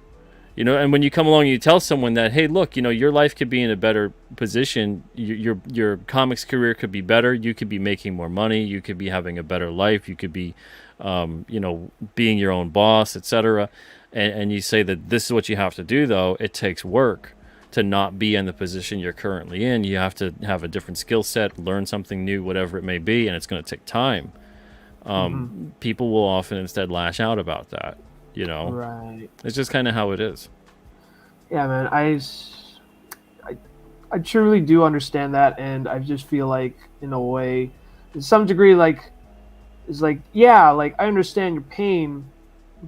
You know, and when you come along and you tell someone that, hey, look, you know, your life could be in a better position. Your comics career could be better. You could be making more money. You could be having a better life. You could be, you know, being your own boss, etc. And you say that this is what you have to do, though. It takes work to not be in the position you're currently in. You have to have a different skill set, learn something new, whatever it may be, and it's going to take time. People will often instead lash out about that. You know, Right. it's just kind of how it is. Yeah, man. I, I truly do understand that, and I just feel like, in a way, to some degree, like, it's like, yeah, like I understand your pain,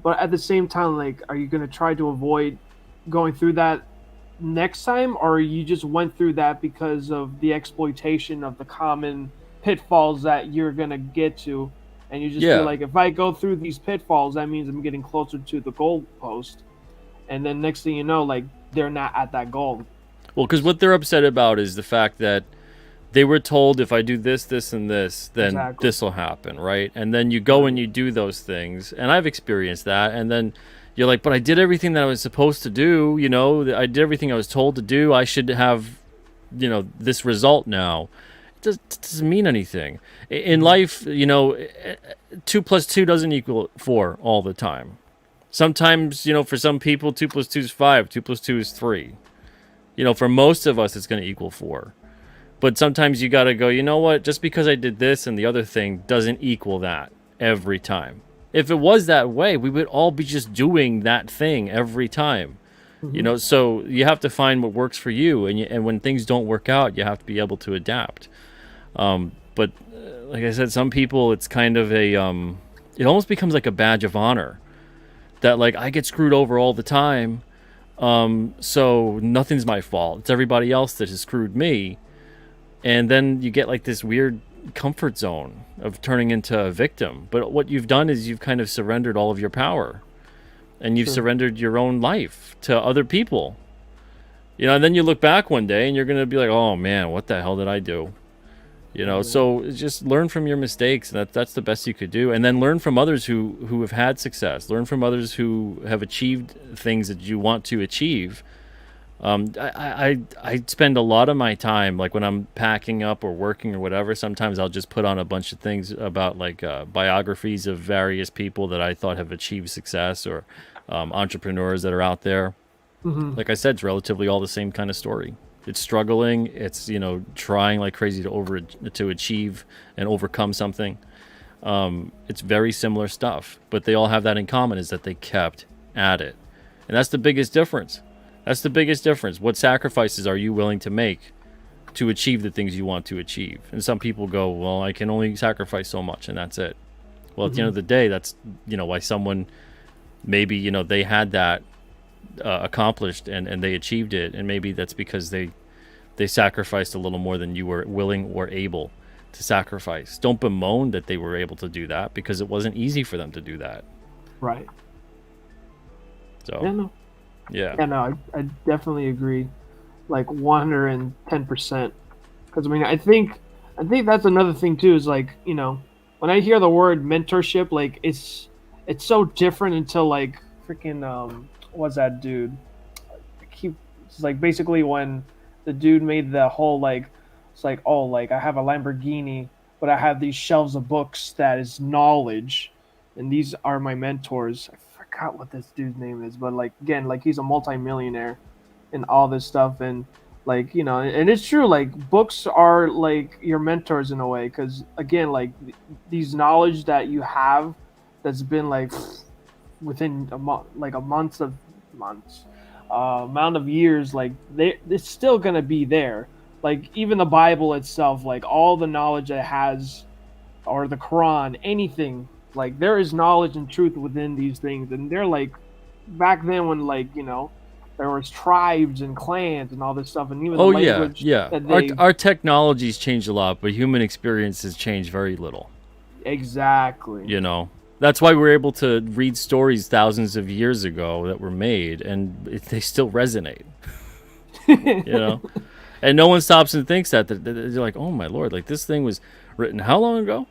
but at the same time, like, are you gonna try to avoid going through that next time, or you just went through that because of the exploitation of the common pitfalls that you're gonna get to, and you just feel Yeah. like if I go through these pitfalls, that means I'm getting closer to the goal post, and then next thing you know, like they're not at that goal. Well, because what they're upset about is the fact that they were told if I do this, this, and this, then Exactly. this will happen, right? And then you go and Right. you do those things, and I've experienced that. And then you're like, but I did everything that I was supposed to do. You know, I did everything I was told to do. I should have, you know, this result now. It doesn't mean anything in life. You know, 2 plus 2 doesn't equal 4 all the time. Sometimes, you know, for some people, 2 plus 2 is 5. 2 plus 2 is 3. You know, for most of us, it's going to equal 4. But sometimes you got to go, you know what? Just because I did this and the other thing doesn't equal that every time. If it was that way, we would all be just doing that thing every time. You Hmm. know, so you have to find what works for you, and when things don't work out, you have to be able to adapt. But like I said, some people, it's kind of it almost becomes like a badge of honor that like I get screwed over all the time, so nothing's my fault. It's everybody else that has screwed me. And then you get like this weird comfort zone of turning into a victim. But what you've done is you've kind of surrendered all of your power, and you've True. surrendered your own life to other people. You know, and then you look back one day and you're going to be like, oh man, what the hell did I do? You know, Yeah. so just learn from your mistakes, and that's the best you could do. And then learn from others who have had success. Learn from others who have achieved things that you want to achieve. I spend a lot of my time, like when I'm packing up or working or whatever. Sometimes I'll just put on a bunch of things about like biographies of various people that I thought have achieved success, or entrepreneurs that are out there. Hmm. Like I said, it's relatively all the same kind of story. It's struggling. It's, you know, trying like crazy to achieve and overcome something. It's very similar stuff, but they all have that in common, is that they kept at it, and that's the biggest difference. That's the biggest difference. What sacrifices are you willing to make to achieve the things you want to achieve? And some people go, well, I can only sacrifice so much, and that's it. Well, at the end Hmm. of the day, that's, you know, why someone maybe, you know, they had that accomplished, and they achieved it, and maybe that's because they sacrificed a little more than you were willing or able to sacrifice. Don't bemoan that they were able to do that, because it wasn't easy for them to do that. Right. So Yeah. No. yeah. Yeah. No. I definitely agree. Like 110%. Because I mean, I think that's another thing too. Is like, when I hear the word mentorship, like it's so different until like freaking what's that dude? He It's like basically when the dude made the whole like, it's like, oh, like I have a Lamborghini, but I have these shelves of books that is knowledge, and these are my mentors. I forgot what this dude's name is, but like again, like he's a multimillionaire and all this stuff. And like, and it's true, like books are like your mentors in a way, because again, like these knowledge that you have that's been like within a month, like a months amount of years, like it's still going to be there. Like even the Bible itself, like all the knowledge that it has, or the Quran, anything, like there is knowledge and truth within these things. And they're like, back then when like, there was tribes and clans and all this stuff, and even the Oh yeah, language yeah. that Our they our technology's changed a lot, but human experience has changed very little. exactly. You know, that's why we're able to read stories thousands of years ago that were made, and they still resonate. You know, and no one stops and thinks that they're like, oh my lord, like this thing was written how long ago?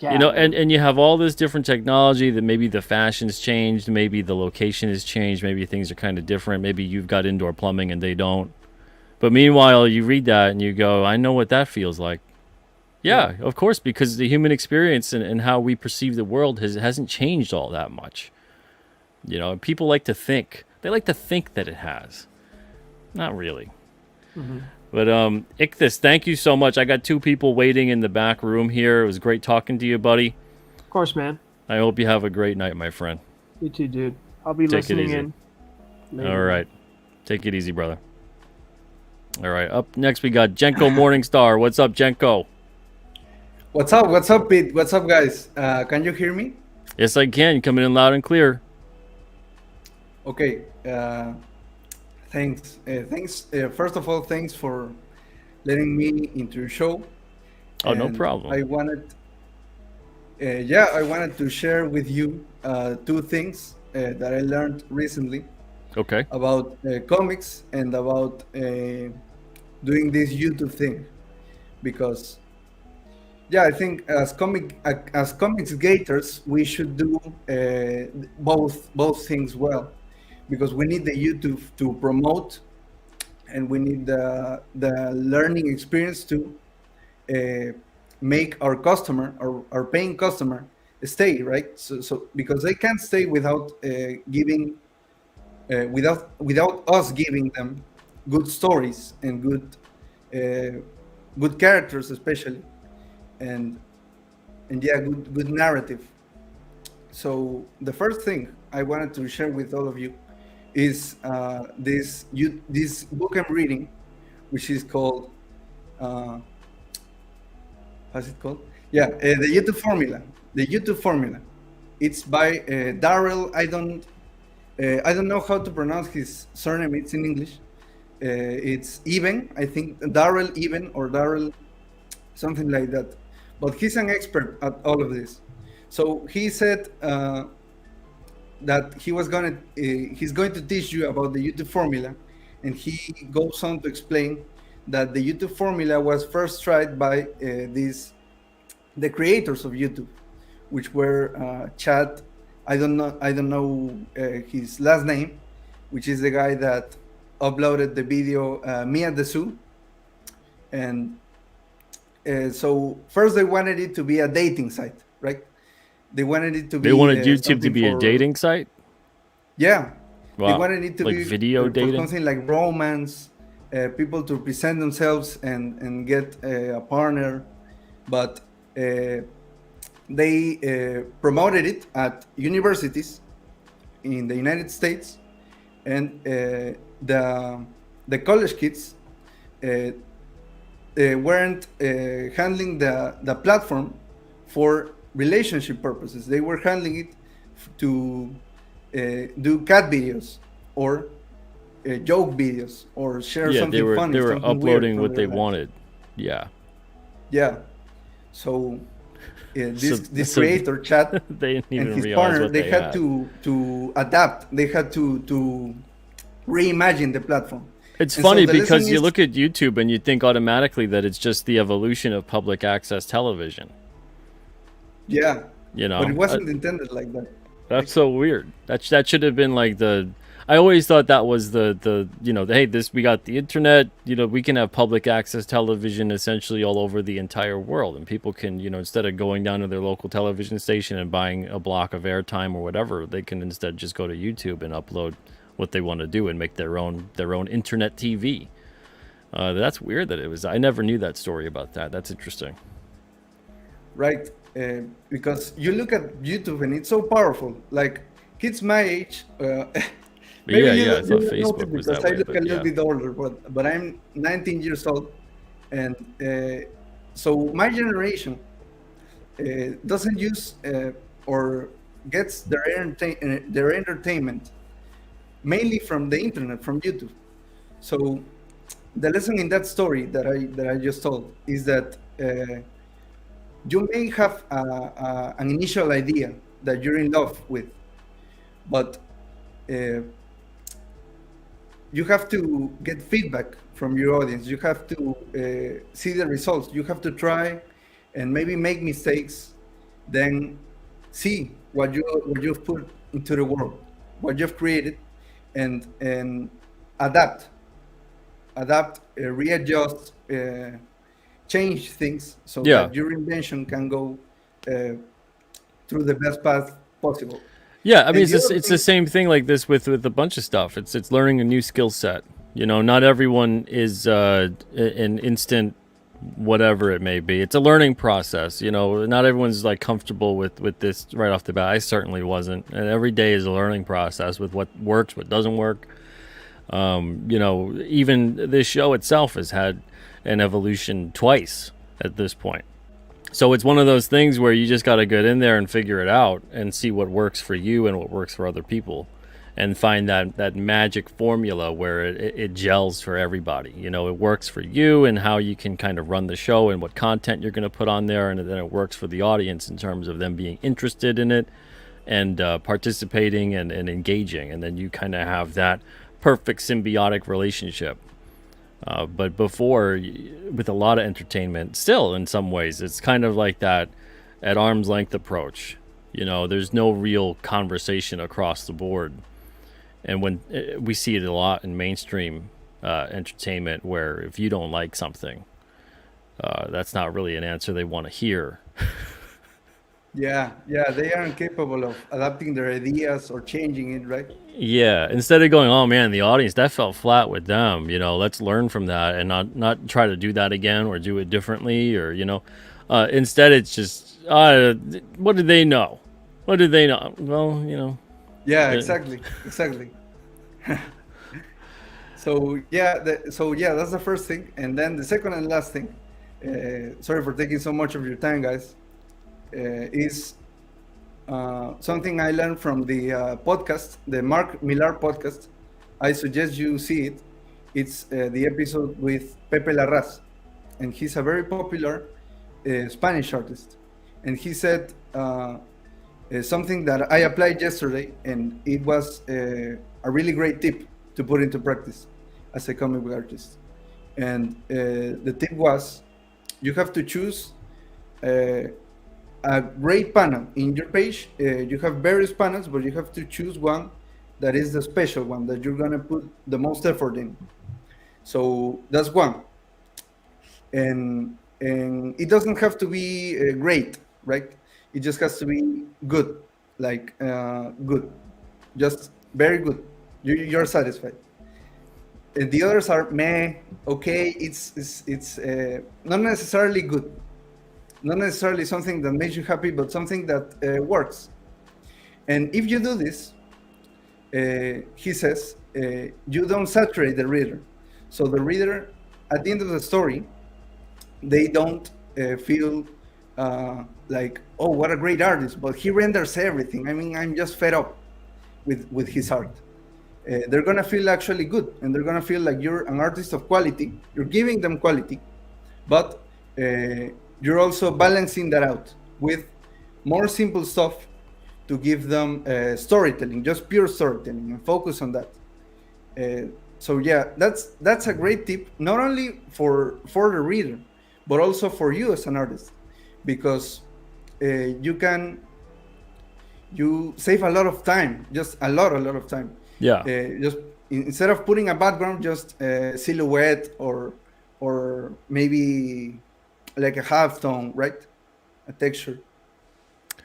You Yeah, know, and man. and you have all this different technology that maybe the fashion's changed, maybe the location has changed, maybe things are kind of different, maybe you've got indoor plumbing and they don't. But meanwhile, you read that and you go, I know what that feels like. Yeah. Yeah, of course, because the human experience and how we perceive the world hasn't changed all that much. You know, people like to think. They like to think that it has. Not really. Hmm. But Ichthus, thank you so much. I got two people waiting in the back room here. It was great talking to you, buddy. Of course, man. I hope you have a great night, my friend. You too, dude. I'll be Take it listening easy. in later, All man. right. Take it easy, brother. All right. Up next, we got Jenko Morningstar. What's up, Jenko? What's up? What's up, Pete? What's up, guys? Can you hear me? Yes, I can. Coming in loud and clear. Okay. Thanks. Thanks. First of all, thanks for letting me into your show. Oh, no And problem. I wanted to share with you two things that I learned recently Okay. about comics and about doing this YouTube thing. Because yeah, I think as comics gators, we should do both things well, because we need the YouTube to promote, and we need the learning experience to uh, make our customer, our paying customer, stay, right. So because they can't stay without giving without us giving them good stories and uh, good characters, especially, and yeah, good narrative. So the first thing I wanted to share with all of you is this book I'm reading, which is called uh, how's it called? Yeah, the YouTube Formula. The YouTube Formula. It's by Darrell. I don't know how to pronounce his surname. It's in English. It's Even. I think Darrell Even, or Darrell something like that. But he's an expert at all of this. So he said that he's going to teach you about the YouTube formula, and he goes on to explain that the YouTube formula was first tried by the creators of YouTube, which were Chad. I don't know his last name, which is the guy that uploaded the video Me at the Zoo. And so first they wanted it to be a dating site, right? They wanted it to They be wanted YouTube to something be a for, dating site? yeah, they Wow. wanted it to Like be video for dating? something like romance, people to present themselves and get a partner. But they promoted it at universities in the United States, and the college kids uh, weren't handling the platform for relationship purposes. They were handling it to do cat videos, or joke videos, or share Yeah, something they funny, were something weird uploading from what their they lives. wanted. Yeah. Yeah. So So this so creator, Chad, they didn't and even his realize partner, what they they had had. to adapt. They had to reimagine the platform. It's And so funny the lesson because you is, look at YouTube and you think automatically that it's just the evolution of public access television. yeah, You but it know, wasn't intended like that. that's Like, so weird. That should have been like the. I always thought that was the hey, this, we got the internet, we can have public access television essentially all over the entire world, and people can, instead of going down to their local television station and buying a block of airtime or whatever, they can instead just go to YouTube and upload what they want to do and make their own internet TV. That's weird that it was. I never knew that story about that. That's interesting. right? Because you look at YouTube and it's so powerful. Like kids my age, But maybe yeah, you yeah, I don't, you thought don't know Facebook it was because that I way, look a but little yeah. bit older, but I'm 19 years old, and so my generation doesn't use or gets their entertainment mainly from the internet, from YouTube. So the lesson in that story that I just told is that you may have an initial idea that you're in love with, but uh, you have to get feedback from your audience. You have to see the results. You have to try and maybe make mistakes, then see what you've put into the world, what you've created, and adapt, readjust, change things so Yeah. that your invention can go uh, through the best path possible. Yeah, I mean, And it's the just, other it's the thing, same thing like this with a bunch of stuff. It's learning a new skill set. Not everyone is an instant whatever it may be. It's a learning process. Not everyone's like comfortable with this right off the bat. I certainly wasn't. And every day is a learning process with what works, what doesn't work. Even this show itself has had an evolution twice at this point. So it's one of those things where you just got to get in there and figure it out and see what works for you and what works for other people, and find that magic formula where it gels for everybody. It works for you and how you can kind of run the show and what content you're going to put on there, and then it works for the audience in terms of them being interested in it and participating and engaging, and then you kind of have that perfect symbiotic relationship. But before, with a lot of entertainment, still in some ways, it's kind of like that at arm's length approach. There's no real conversation across the board. And when we see it a lot in mainstream entertainment, where if you don't like something, that's not really an answer they want to hear. yeah, they aren't capable of adapting their ideas or changing it, right? Yeah, instead of going, oh man, the audience, that fell flat with them. Let's learn from that and not try to do that again or do it differently, or instead it's just, what did they know? What did they know? Well, Yeah, uh, exactly. So that's the first thing, and then the second and last thing. Sorry for taking so much of your time, guys. Is something I learned from the podcast, the Mark Millar podcast. I suggest you see it. It's the episode with Pepe Larraz, and he's a very popular Spanish artist. And he said something that I applied yesterday, and it was a really great tip to put into practice as a comic book artist. And the tip was, you have to choose a great panel in your page. You have various panels, but you have to choose one that is the special one that you're gonna put the most effort in. So that's one, and it doesn't have to be great, right? It just has to be good, like good, just very good. You're satisfied. And the others are meh, okay. It's not necessarily good, not necessarily something that makes you happy, but something that works. And if you do this, he says, you don't saturate the reader. So the reader, at the end of the story, they don't feel like, oh, what a great artist, but he renders everything. I mean, I'm just fed up with his art. They're gonna feel actually good, and they're gonna feel like you're an artist of quality. You're giving them quality, but you're also balancing that out with more simple stuff to give them storytelling, just pure storytelling, and focus on that. So yeah, that's a great tip, not only for the reader, but also for you as an artist, because you save a lot of time, just a lot of time. Yeah. Just instead of putting a background, just a silhouette or maybe like a half tone, right? A texture.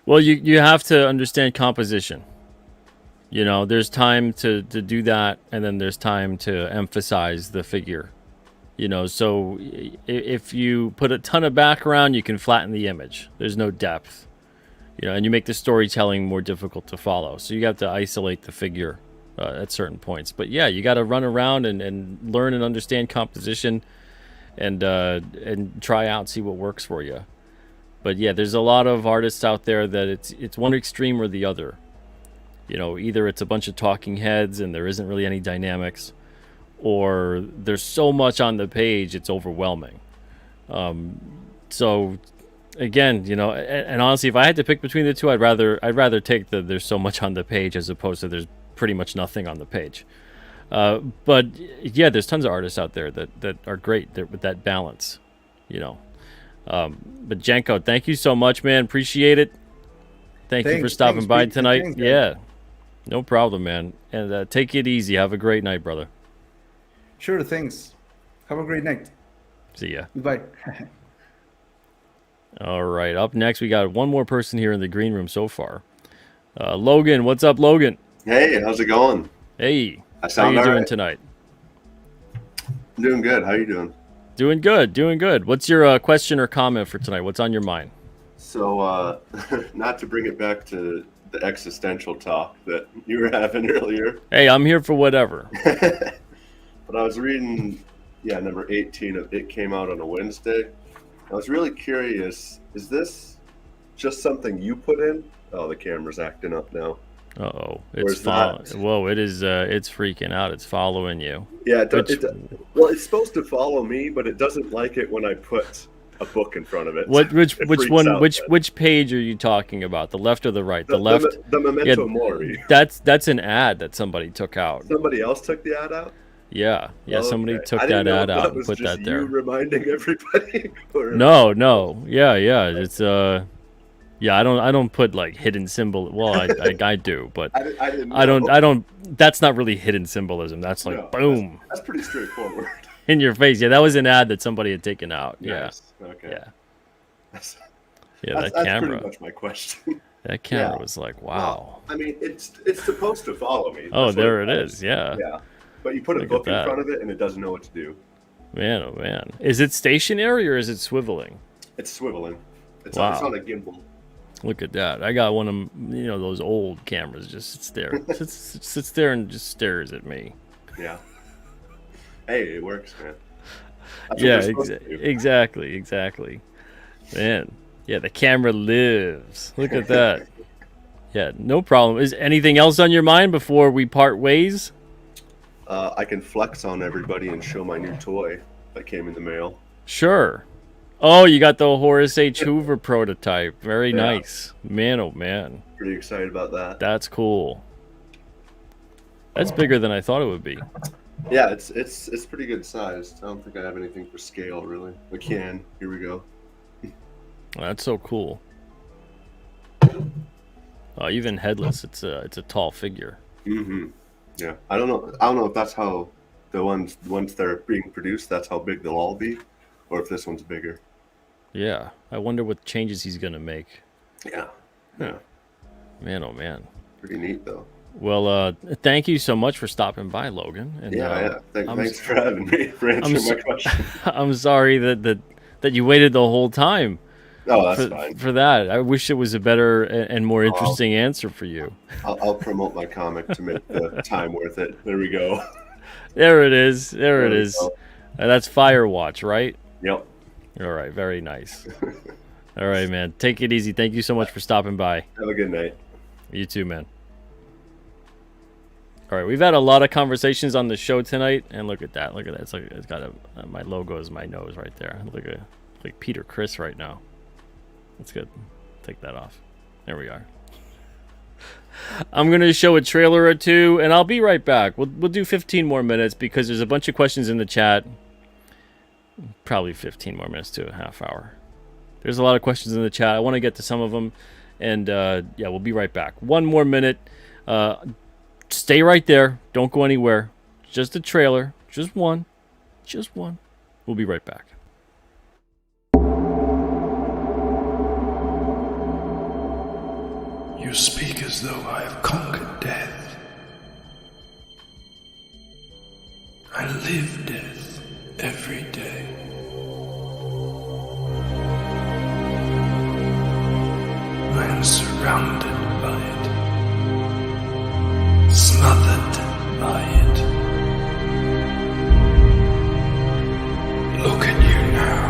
Well, you have to understand composition. You know, there's time to do that, and then there's time to emphasize the figure. You know, so if you put a ton of background, you can flatten the image. There's no depth. You know, and you make the storytelling more difficult to follow. So you have to isolate the figure at certain points. But yeah, you got to run around and learn and understand composition, and try out, see what works for you. But yeah, there's a lot of artists out there that it's one extreme or the other. You know, either it's a bunch of talking heads and there isn't really any dynamics, or there's so much on the page it's overwhelming. So again, you know, and honestly, if I had to pick between the two, I'd rather take the there's so much on the page as opposed to there's pretty much nothing on the page. But yeah, there's tons of artists out there that are great with that balance, you know. But Jenko, thank you so much, man. Appreciate it. Thank you for stopping by tonight. Thanks, yeah, no problem, man. And take it easy. Have a great night, brother. Sure, thanks. Have a great night. See ya. Goodbye. All right, up next we got one more person here in the green room so far. Logan, what's up, Logan? Hey, how's it going? Hey, I how sound you all doing right? tonight? I'm doing good. How you doing? Doing good, doing good. What's your question or comment for tonight? What's on your mind? So, not to bring it back to the existential talk that you were having earlier, Hey, I'm here for whatever. but I was reading, number 18 of It Came Out on a Wednesday. I was really curious, is this just something you put in? Oh, the camera's acting up now. Uh-oh, Or it's is that- Whoa, it is. It's freaking out. It's following you. Yeah, Which- well, it's supposed to follow me, but it doesn't like it when I put a book in front of it. Which It which freaks one? out then. Which page are you talking about? The left or the right? The left. The Memento Yeah. Mori. That's an ad that somebody took out. Somebody else took the ad out? Yeah, somebody Okay. took I didn't that know ad if out and was put just that there. You reminding everybody? Or... No, yeah, it's yeah. I don't put like hidden symbol. Well, I do, but I didn't know. I don't. That's not really hidden symbolism. That's like No, boom That's pretty straightforward. in your face. Yeah, that was an ad that somebody had taken out. Yeah, Nice. Okay. yeah, That's, yeah. that's That camera. pretty much my question. That camera Yeah. was like, wow. Well, I mean, it's supposed to follow me. Oh, That's what there it does. is. Yeah. Yeah. But you put a Look at book in that. front of it and it doesn't know what to do. Man, oh man. Is it stationary or is it swiveling? It's swiveling. It's Wow. on a gimbal. Look at that. I got one of those old cameras. Just sits there, sits there and just stares at me. Yeah. Hey, it works, man. That's what Yeah, they're supposed to do. exactly. Man, yeah, the camera lives. Look at that. Yeah, no problem. Is anything else on your mind before we part ways? I can flex on everybody and show my new toy that came in the mail. Sure. Oh, you got the Horace H. Hoover prototype. Very Yeah. nice. Man, oh man. Pretty excited about that. That's cool. That's bigger than I thought it would be. Yeah, it's pretty good sized. I don't think I have anything for scale really. We can. Here we go. That's so cool. Even headless, it's a tall figure. Mm-hmm. Yeah. I don't know if that's how the ones once they're being produced, that's how big they'll all be, or if this one's bigger. Yeah, I wonder what changes he's gonna make. Yeah. Yeah. Man, oh man. Pretty neat though. Well, thank you so much for stopping by, Logan. And, Yeah. I'm Thanks for having me, for answering my question. I'm sorry that you waited the whole time Oh, that's fine. for that. I wish it was a better and more interesting answer for you. I'll promote my comic to make the time worth it. There we go. There it is. There it we is. go. That's Firewatch, right? Yep. All right, very nice. All right, man. Take it easy. Thank you so much for stopping by. Have a good night. You too, man. All right, we've had a lot of conversations on the show tonight, and look at that. Look at that. It's like it's got my logo is my nose right there. Look at like Peter Criss right now. That's good. Take that off. There we are. I'm going to show a trailer or two, and I'll be right back. We'll do 15 more minutes because there's a bunch of questions in the chat. Probably 15 more minutes to a half hour. There's a lot of questions in the chat. I want to get to some of them, and yeah, we'll be right back. 1 more minute. Stay right there. Don't go anywhere. Just a trailer. Just one. Just one. We'll be right back. You speak as though I have conquered death. I live death every day. I am surrounded by it, smothered by it. Look at you now.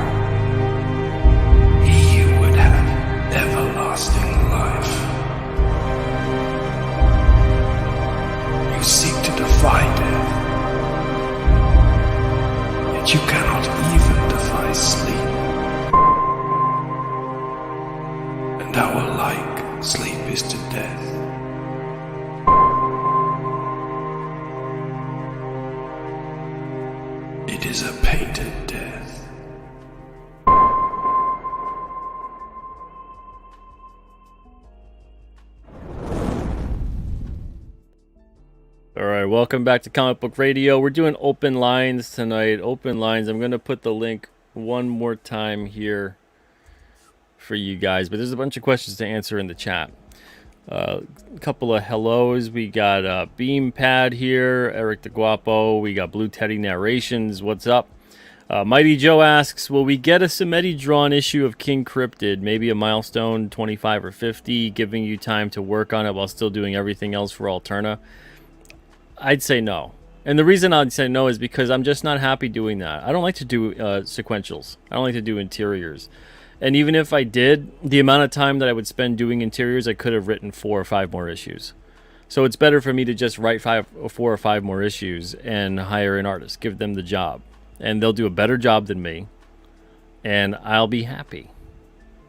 He would have everlasting life. You seek to defy death, yet you cannot even defy sleep. And our like sleep is to death. It is a painted death. Alright, welcome back to Comic Book Radio. We're doing open lines tonight. Open lines. I'm going to put the link one more time here for you guys, but there's a bunch of questions to answer in the chat. A couple of hellos. We got Beam Pad here, Eric the Guapo. We got Blue Teddy Narrations. What's up? Mighty Joe asks, will we get a Samedi drawn issue of King Cryptid? Maybe a milestone 25 or 50, giving you time to work on it while still doing everything else for Alterna? I'd say no. And the reason I'd say no is because I'm just not happy doing that. I don't like to do sequentials. I don't like to do interiors. And even if I did, the amount of time that I would spend doing interiors, I could have written 4 or 5 more issues. So it's better for me to just write 4 or 5 more issues and hire an artist, give them the job. And they'll do a better job than me. And I'll be happy.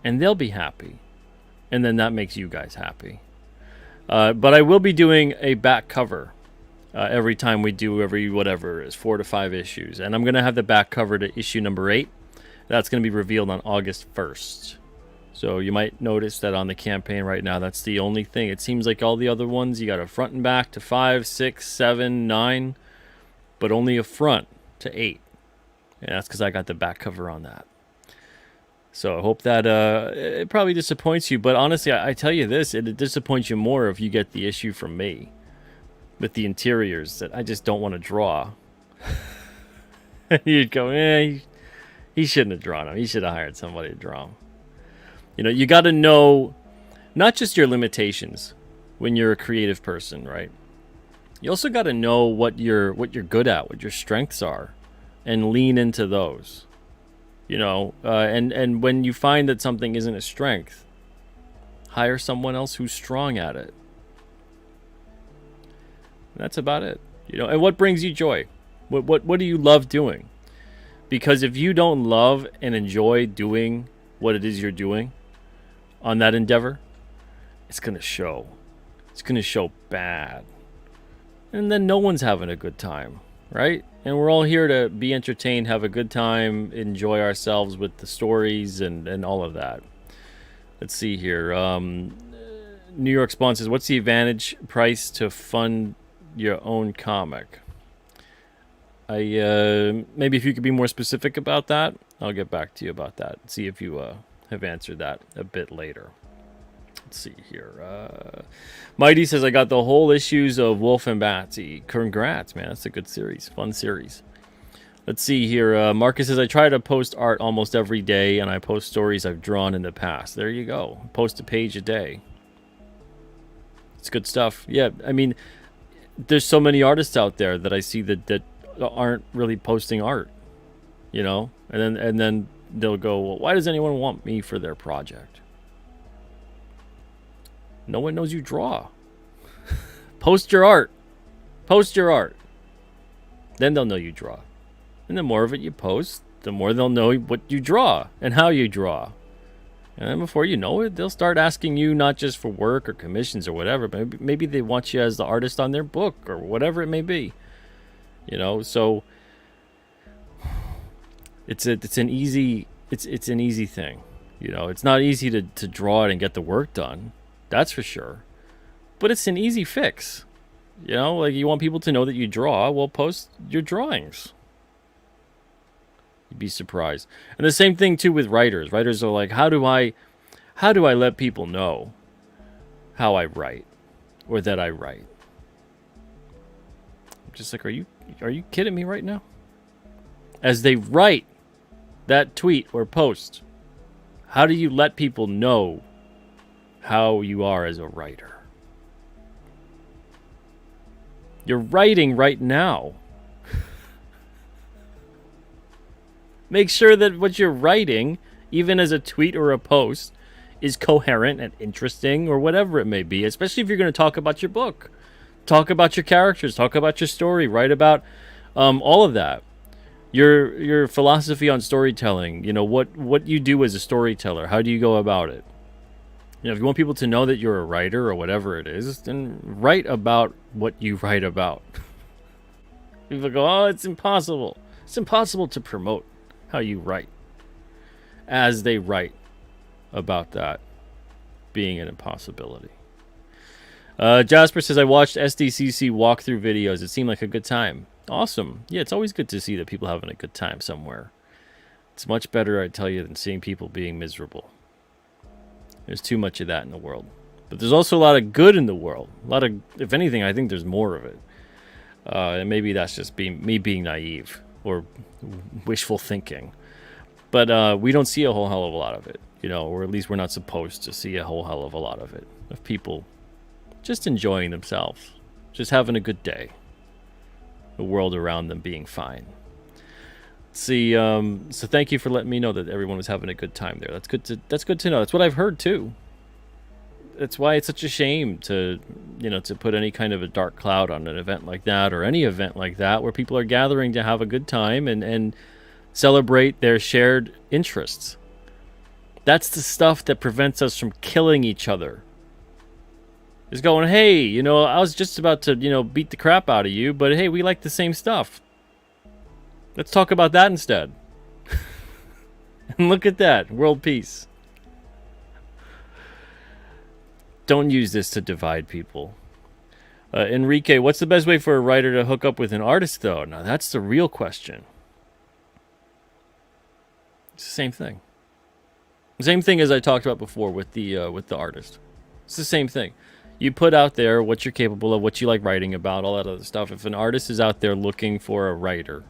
And they'll be happy. And then that makes you guys happy. But I will be doing a back cover every time we do whatever it is, 4 to 5 issues. And I'm going to have the back cover to issue number 8. That's going to be revealed on August 1st. So you might notice that on the campaign right now, that's the only thing. It seems like all the other ones, you got a front and back to 5, 6, 7, 9, but only a front to 8. And that's because I got the back cover on that. So I hope that it probably disappoints you. But honestly, I tell you this, it disappoints you more if you get the issue from me with the interiors that I just don't want to draw. You'd go, he shouldn't have drawn them. He should have hired somebody to draw them. You know, you got to know not just your limitations when you're a creative person, right? You also got to know what you're good at, what your strengths are, and lean into those. You know, and when you find that something isn't a strength, hire someone else who's strong at it. That's about it. You know, and what brings you joy? What do you love doing? Because if you don't love and enjoy doing what it is you're doing on that endeavor, it's going to show. It's going to show bad. And then no one's having a good time, right? And we're all here to be entertained, have a good time, enjoy ourselves with the stories and all of that. Let's see here. New York Spawn says, what's the advantage price to fund your own comic? Maybe if you could be more specific about that, I'll get back to you about that. See if you have answered that a bit later. Let's see here. Mighty says, I got the whole issues of Wolf and Batsy. Congrats, man. That's a good series. Fun series. Let's see here. Marcus says, I try to post art almost every day, and I post stories I've drawn in the past. There you go. Post a page a day. It's good stuff. Yeah, I mean, there's so many artists out there that I see that aren't really posting art, you know, and then they'll go, well, why does anyone want me for their project? No one knows you draw. Post your art. Post your art. Then they'll know you draw. And the more of it you post, the more they'll know what you draw and how you draw. And then before you know it, they'll start asking you not just for work or commissions or whatever, but maybe they want you as the artist on their book or whatever it may be. You know, so it's an easy thing. You know, it's not easy to draw it and get the work done. That's for sure. But it's an easy fix. You know, like you want people to know that you draw, well, post your drawings. You'd be surprised. And the same thing too with writers. Writers are like, how do I let people know how I write or that I write? I'm just like, are you kidding me right now? As they write that tweet or post, how do you let people know how you are as a writer? You're writing right now. Make sure that what you're writing, even as a tweet or a post, is coherent and interesting or whatever it may be, especially if you're going to talk about your book. Talk about your characters, talk about your story, write about all of that. Your philosophy on storytelling, you know, what you do as a storyteller, how do you go about it? You know, if you want people to know that you're a writer or whatever it is, then write about what you write about. People go, oh, it's impossible. It's impossible to promote how you write as they write about that being an impossibility. Jasper says, I watched SDCC walkthrough videos. It seemed like a good time. Awesome. Yeah, it's always good to see that people having a good time somewhere. It's much better, I tell you, than seeing people being miserable. There's too much of that in the world. But there's also a lot of good in the world. A lot of, if anything, I think there's more of it. And maybe that's just me being naive or wishful thinking. But we don't see a whole hell of a lot of it, you know, or at least we're not supposed to see a whole hell of a lot of it. Of people just enjoying themselves, just having a good day. The world around them being fine. See, so thank you for letting me know that everyone was having a good time there. That's good to know. That's what I've heard too. That's why it's such a shame to put any kind of a dark cloud on an event like that or any event like that where people are gathering to have a good time and celebrate their shared interests. That's the stuff that prevents us from killing each other. Is going, hey, you know, I was just about to, beat the crap out of you, but hey, we like the same stuff. Let's talk about that instead. And look at that, world peace. Don't use this to divide people. Enrique, what's the best way for a writer to hook up with an artist, though? Now, that's the real question. It's the same thing. The same thing as I talked about before with the artist. It's the same thing. You put out there what you're capable of, what you like writing about, all that other stuff. If an artist is out there looking for a writer,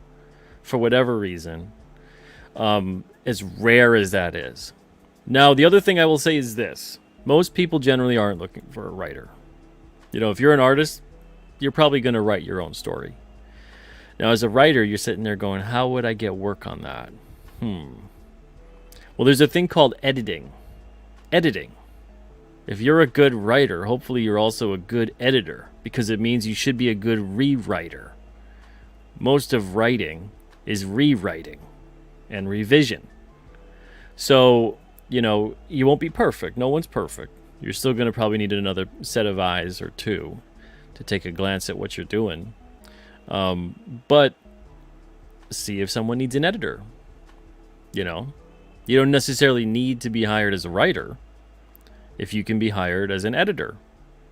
for whatever reason, as rare as that is. Now, the other thing I will say is this. Most people generally aren't looking for a writer. You know, if you're an artist, you're probably going to write your own story. Now, as a writer, you're sitting there going, how would I get work on that? Well, there's a thing called editing. Editing. If you're a good writer, hopefully you're also a good editor, because it means you should be a good rewriter. Most of writing is rewriting and revision. So, you won't be perfect. No one's perfect. You're still going to probably need another set of eyes or two to take a glance at what you're doing. But see if someone needs an editor. You don't necessarily need to be hired as a writer if you can be hired as an editor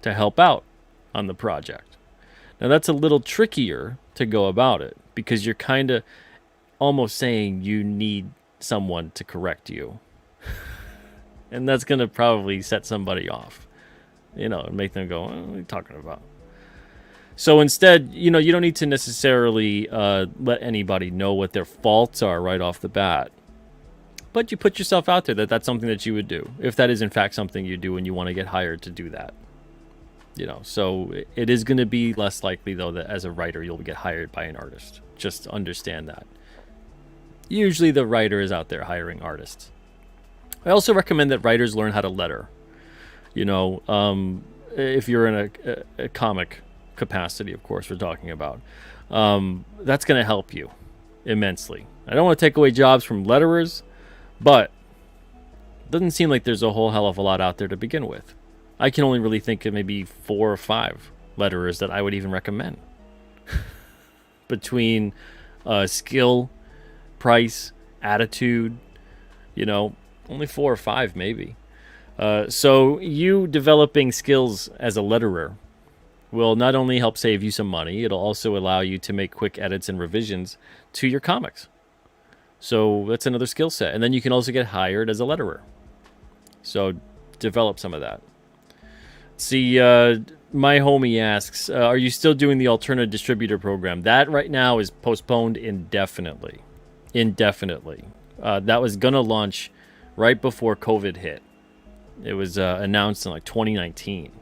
to help out on the project. Now, that's a little trickier to go about it because you're kind of almost saying you need someone to correct you. And that's going to probably set somebody off, and make them go, what are you talking about? So instead, you don't need to necessarily let anybody know what their faults are right off the bat. But you put yourself out there that that's something that you would do, if that is in fact something you do and you want to get hired to do that. So it is going to be less likely, though, that as a writer you'll get hired by an artist. Just understand that. Usually the writer is out there hiring artists. I also recommend that writers learn how to letter. If you're in a comic capacity, of course, we're talking about. That's going to help you immensely. I don't want to take away jobs from letterers, but Doesn't seem like there's a whole hell of a lot out there to begin with. I can only really think of maybe 4 or 5 letterers that I would even recommend. Between skill, price, attitude, only 4 or 5 maybe. So you developing skills as a letterer will not only help save you some money, it'll also allow you to make quick edits and revisions to your comics. So that's another skill set. And then you can also get hired as a letterer. So develop some of that. See, my homie asks, are you still doing the alternate distributor program? That right now is postponed indefinitely. That was going to launch right before COVID hit. It was announced in like 2019.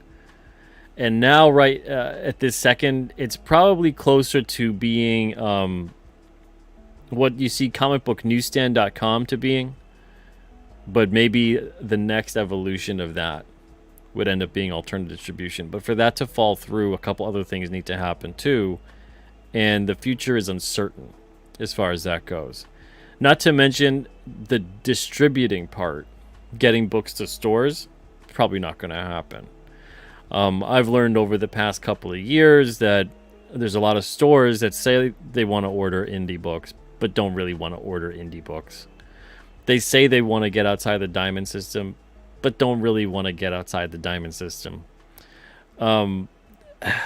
And now, right at this second, it's probably closer to being what you see comicbooknewsstand.com to being. But maybe the next evolution of that would end up being alternate distribution. But for that to fall through, a couple other things need to happen too. And the future is uncertain as far as that goes. Not to mention the distributing part, getting books to stores, probably not going to happen. I've learned over the past couple of years that there's a lot of stores that say they want to order indie books, but don't really want to order indie books. They say they want to get outside the Diamond system, but don't really want to get outside the Diamond system.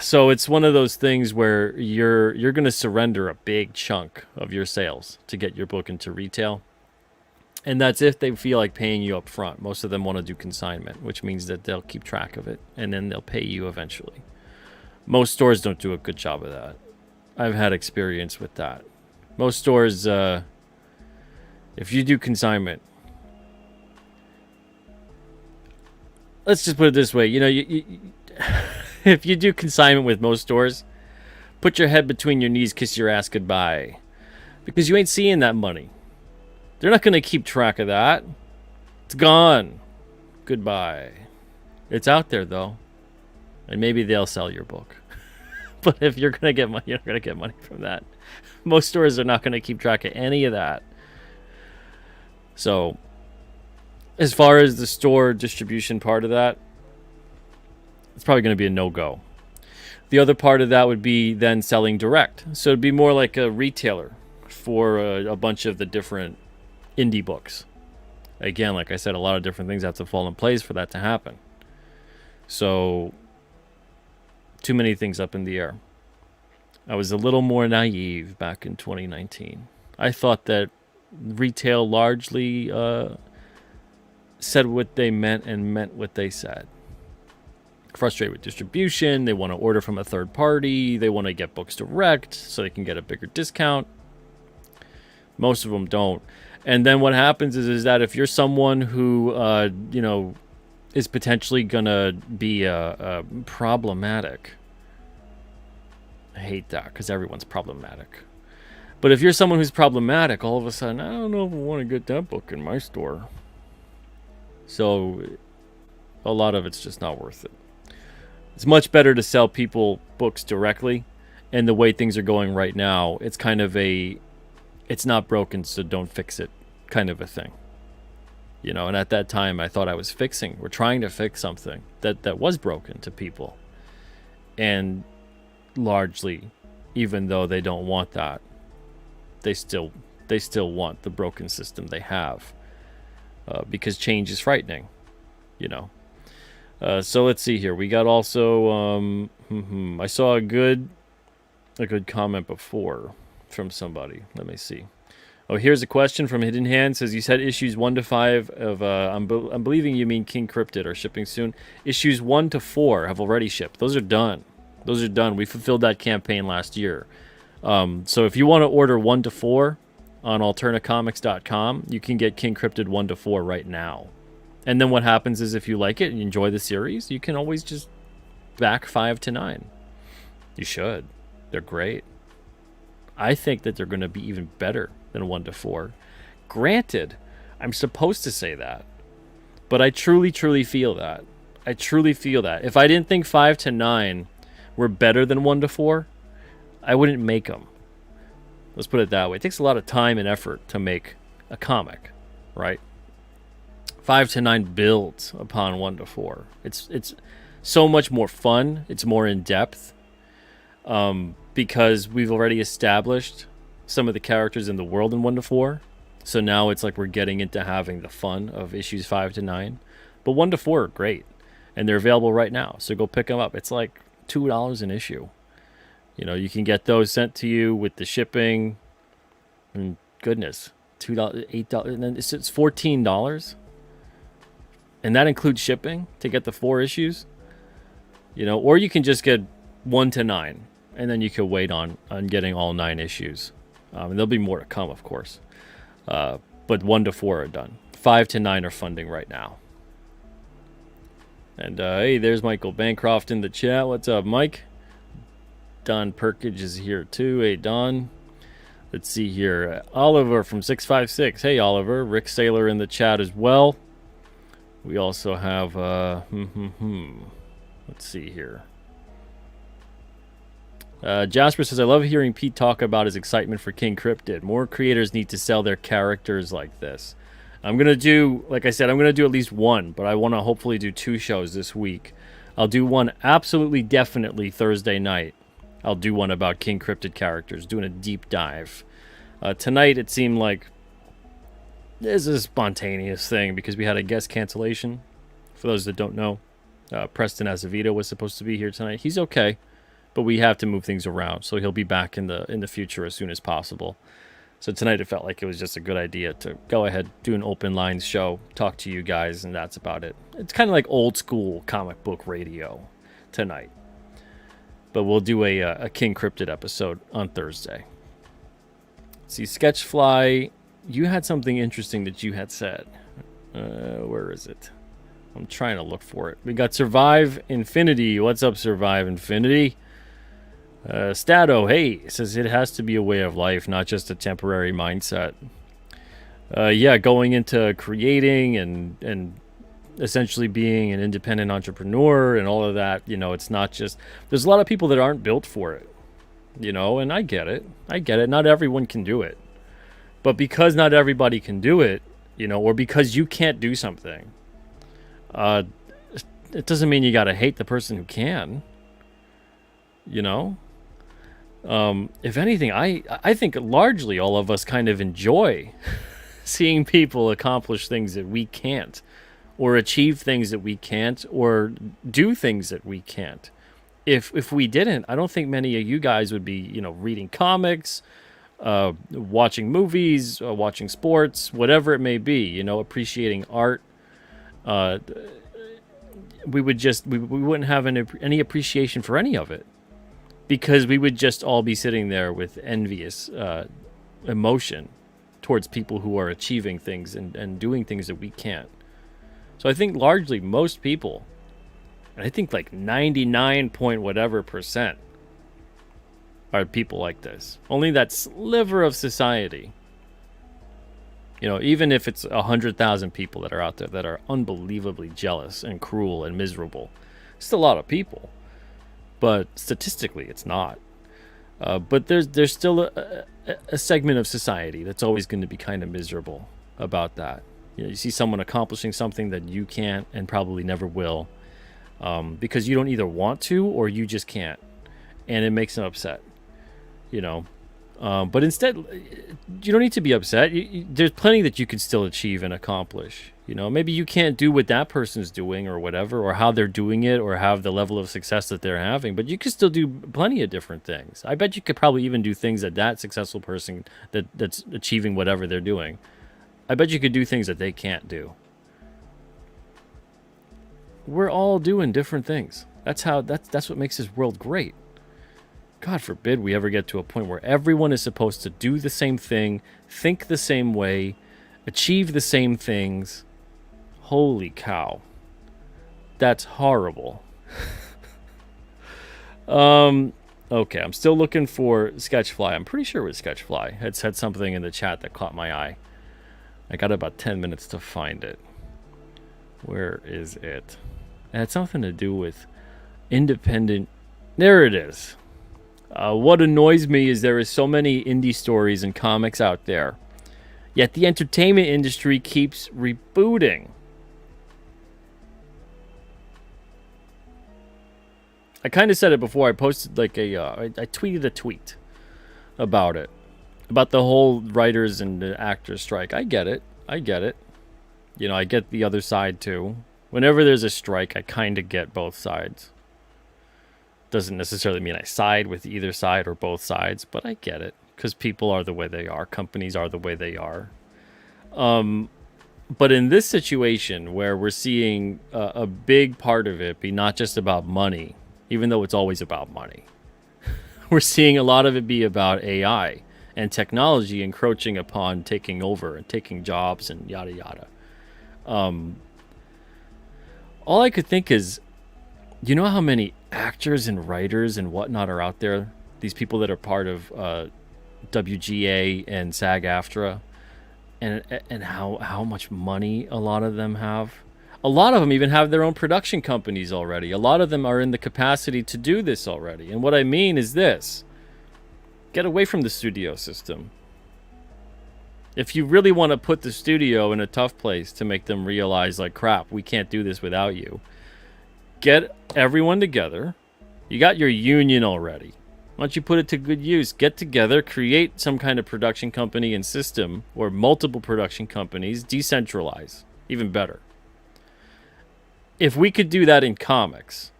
So it's one of those things where you're going to surrender a big chunk of your sales to get your book into retail. And that's if they feel like paying you up front. Most of them want to do consignment, which means that they'll keep track of it, and then they'll pay you eventually. Most stores don't do a good job of that. I've had experience with that. Most stores, if you do consignment, let's just put it this way. If you do consignment with most stores, put your head between your knees, kiss your ass goodbye. Because you ain't seeing that money. They're not going to keep track of that. It's gone. Goodbye. It's out there, though. And maybe they'll sell your book. But if you're going to get money, you're not going to get money from that. Most stores are not going to keep track of any of that. So, as far as the store distribution part of that, it's probably going to be a no-go. The other part of that would be then selling direct. So it'd be more like a retailer for a bunch of the different indie books. Again, like I said, a lot of different things have to fall in place for that to happen. So, too many things up in the air. I was a little more naive back in 2019. I thought that retail largely said what they meant and meant what they said. Frustrated with distribution, they want to order from a third party, they want to get books direct so they can get a bigger discount. Most of them don't. And then what happens is that if you're someone who, is potentially going to be problematic. I hate that because everyone's problematic. But if you're someone who's problematic, all of a sudden, I don't know if I want to get that book in my store. So a lot of it's just not worth it. It's much better to sell people books directly. And the way things are going right now, it's kind of it's not broken, so don't fix it kind of a thing. And at that time, I thought I was we're trying to fix something that was broken to people. And largely, even though they don't want that, they still want the broken system they have. Because change is frightening, So let's see here. We got also, I saw a good comment before from somebody. Let me see. Oh, here's a question from Hidden Hand. Says, you said issues 1 to 5 of, I'm believing you mean King Cryptid are shipping soon. Issues 1 to 4 have already shipped. Those are done. We fulfilled that campaign last year. So if you want to order 1 to 4 on alternacomics.com, you can get King Cryptid 1 to 4 right now. And then what happens is if you like it and you enjoy the series, you can always just back 5 to 9. You should. They're great. I think that they're going to be even better than 1 to 4. Granted, I'm supposed to say that, but I truly, truly feel that. If I didn't think 5 to 9 were better than 1 to 4, I wouldn't make them. Let's put it that way. It takes a lot of time and effort to make a comic, right? 5 to 9 builds upon 1 to 4. It's so much more fun. It's more in depth, because we've already established some of the characters in the world in 1 to 4. So now it's like we're getting into having the fun of issues 5 to 9. But 1 to 4 are great, and they're available right now. So go pick them up. It's like $2 an issue. You know, you can get those sent to you with the shipping. And goodness, $2, $8, and then it's $14, and that includes shipping to get the 4 issues. You know, or you can just get 1 to 9, and then you can wait on getting all 9 issues. And there'll be more to come, of course. But 1 to 4 are done. 5 to 9 are funding right now. And hey, there's Michael Bancroft in the chat. What's up, Mike? Don Perkage is here too. Hey, Don. Let's see here. Oliver from 656. Hey, Oliver. Rick Saylor in the chat as well. We also have let's see here. Jasper says, I love hearing Pete talk about his excitement for King Cryptid. More creators need to sell their characters like this. I'm going to do, like I said, I'm going to do at least 1, but I want to hopefully do 2 shows this week. I'll do one absolutely definitely Thursday night. I'll do one about King Cryptid characters, doing a deep dive. Tonight it seemed like this is a spontaneous thing because we had a guest cancellation. For those that don't know, Preston Azevedo was supposed to be here tonight. He's okay, but we have to move things around, so he'll be back in the future as soon as possible. So tonight it felt like it was just a good idea to go ahead, do an open lines show, talk to you guys, and that's about it. It's kind of like old school comic book radio tonight. But we'll do a King Cryptid episode on Thursday. See, Sketchfly, you had something interesting that you had said. Where is it? I'm trying to look for it. We got Survive Infinity. What's up, Survive Infinity? Stato, hey, says it has to be a way of life, not just a temporary mindset. Yeah, going into creating and essentially being an independent entrepreneur and all of that, you know, it's not just, there's a lot of people that aren't built for it, you know, and I get it. Not everyone can do it. But because not everybody can do it, you know, or because you can't do something, it doesn't mean you got to hate the person who can, you know. If anything, I think largely all of us kind of enjoy seeing people accomplish things that we can't, or achieve things that we can't, or do things that we can't. If we didn't, I don't think many of you guys would be, you know, reading comics, watching movies, watching sports, whatever it may be, you know, appreciating art. We wouldn't have any appreciation for any of it, because we would just all be sitting there with envious emotion towards people who are achieving things and doing things that we can't. So I think largely most people, and I think like 99 point whatever percent, are people like this. Only that sliver of society, you know, even if it's 100,000 people that are out there that are unbelievably jealous and cruel and miserable, it's still a lot of people. But statistically, it's not. But there's still a segment of society that's always going to be kind of miserable about that. You know, you see someone accomplishing something that you can't and probably never will, because you don't either want to or you just can't, and it makes them upset. You know, but instead, you don't need to be upset. There's plenty that you could still achieve and accomplish. You know, maybe you can't do what that person's doing or whatever, or how they're doing it, or have the level of success that they're having, but you could still do plenty of different things. I bet you could probably even do things that successful person that's achieving whatever they're doing, I bet you could do things that they can't do. We're all doing different things. That's what makes this world great. God forbid we ever get to a point where everyone is supposed to do the same thing, think the same way, achieve the same things. Holy cow. That's horrible. Okay, I'm still looking for Sketchfly. I'm pretty sure it was Sketchfly. Had said something in the chat that caught my eye. I got about 10 minutes to find it. Where is it? It had something to do with independent. There it is. What annoys me is there is so many indie stories and comics out there, yet the entertainment industry keeps rebooting I kind of said it before. I posted like I tweeted a tweet about it, about the whole writers and the actors strike. I get it. I get the other side too. Whenever there's a strike, I kind of get both sides. Doesn't necessarily mean I side with either side or both sides, but I get it because people are the way they are. Companies are the way they are. But in this situation where we're seeing a big part of it be not just about money, even though it's always about money, we're seeing a lot of it be about AI and technology encroaching upon taking over and taking jobs and yada yada. All I could think is, you know how many actors and writers and whatnot are out there? These people that are part of WGA and SAG-AFTRA, and how much money a lot of them have. A lot of them even have their own production companies already. A lot of them are in the capacity to do this already. And what I mean is this: get away from the studio system. If you really want to put the studio in a tough place to make them realize, like, crap, we can't do this without you, get everyone together. You got your union already. Why don't you put it to good use? Get together, create some kind of production company and system, or multiple production companies, decentralize. Even better. If we could do that in comics,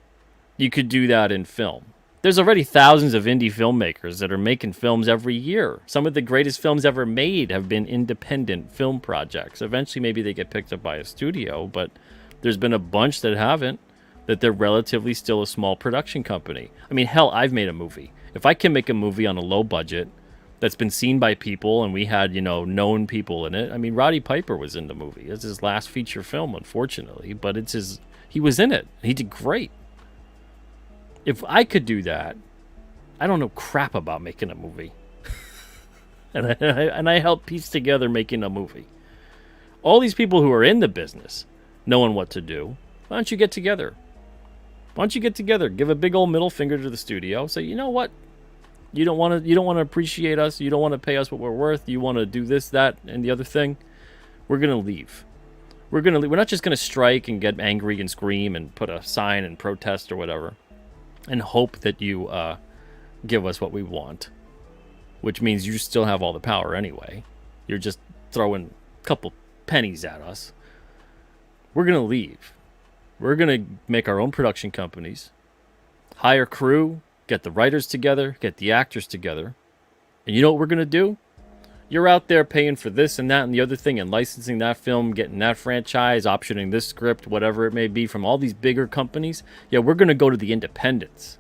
you could do that in film. There's already thousands of indie filmmakers that are making films every year. Some of the greatest films ever made have been independent film projects. Eventually, maybe they get picked up by a studio, but there's been a bunch that haven't, that they're relatively still a small production company. I mean, hell, I've made a movie. If I can make a movie on a low budget that's been seen by people and we had, known people in it. I mean, Roddy Piper was in the movie. It's his last feature film, unfortunately, but he was in it. He did great. If I could do that, I don't know crap about making a movie. and I help piece together making a movie. All these people who are in the business knowing what to do, why don't you get together? Why don't you get together? Give a big old middle finger to the studio. Say, you know what? You don't want to appreciate us. You don't want to pay us what we're worth. You want to do this, that, and the other thing. We're gonna leave. We're not just gonna strike and get angry and scream and put a sign and protest or whatever, and hope that you give us what we want, which means you still have all the power anyway. You're just throwing a couple pennies at us. We're gonna leave. We're going to make our own production companies, hire crew, get the writers together, get the actors together. And you know what we're going to do? You're out there paying for this and that and the other thing and licensing that film, getting that franchise, optioning this script, whatever it may be, from all these bigger companies. Yeah, we're going to go to the independents.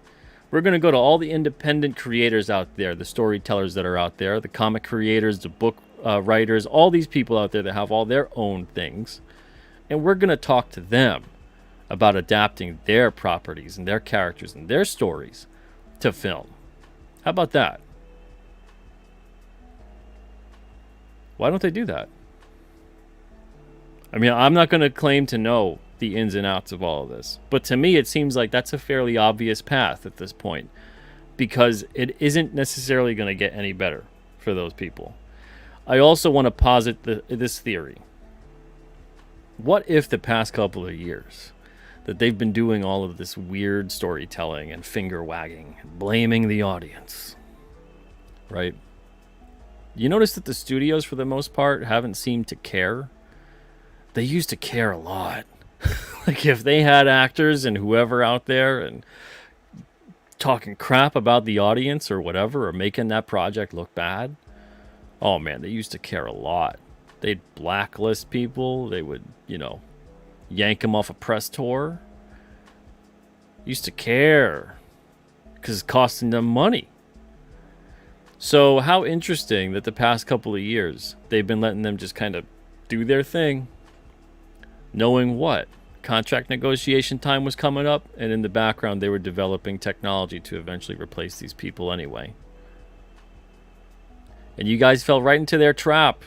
We're going to go to all the independent creators out there, the storytellers that are out there, the comic creators, the book writers, all these people out there that have all their own things. And we're going to talk to them about adapting their properties and their characters and their stories to film. How about that? Why don't they do that? I mean, I'm not going to claim to know the ins and outs of all of this, but to me it seems like that's a fairly obvious path at this point, because it isn't necessarily going to get any better for those people. I also want to posit this theory. What if the past couple of years that they've been doing all of this weird storytelling and finger wagging, blaming the audience, right? You notice that the studios, for the most part, haven't seemed to care. They used to care a lot. Like, if they had actors and whoever out there and talking crap about the audience or whatever, or making that project look bad, oh man, they used to care a lot. They'd blacklist people. They would, yank them off a press tour. Used to care because it's costing them money. So how interesting that the past couple of years they've been letting them just kind of do their thing, knowing what contract negotiation time was coming up, and in the background they were developing technology to eventually replace these people anyway. And you guys fell right into their trap,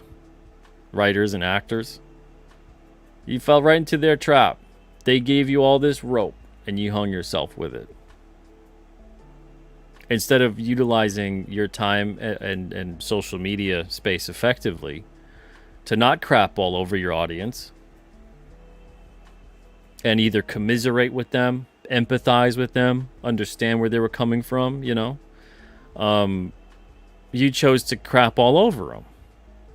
writers and actors. You fell right into their trap. They gave you all this rope, and you hung yourself with it. Instead of utilizing your time and social media space effectively to not crap all over your audience and either commiserate with them empathize with them, understand where they were coming from, you know. You chose to crap all over them.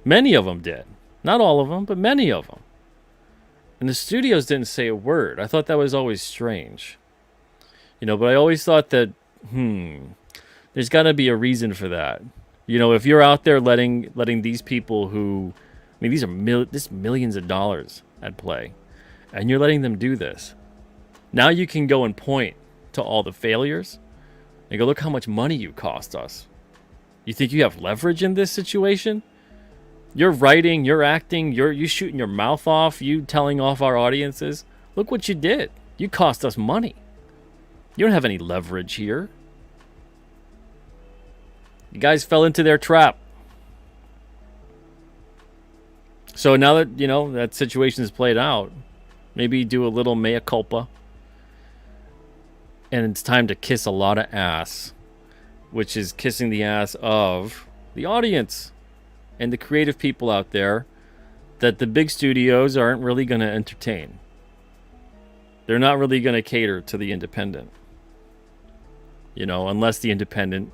Many of them did. Not all of them, but many of them. And the studios didn't say a word. I thought that was always strange. You know, but I always thought that, there's got to be a reason for that. You know, if you're out there letting these people who, I mean, these are this millions of dollars at play, and you're letting them do this. Now you can go and point to all the failures and go, look how much money you cost us. You think you have leverage in this situation? You're writing, you're acting, you shooting your mouth off, you telling off our audiences. Look what you did. You cost us money. You don't have any leverage here. You guys fell into their trap. So now that, you know, that situation is played out, maybe do a little mea culpa. And it's time to kiss a lot of ass, which is kissing the ass of the audience and the creative people out there that the big studios aren't really going to entertain. They're not really going to cater to the independent. You know, unless the independent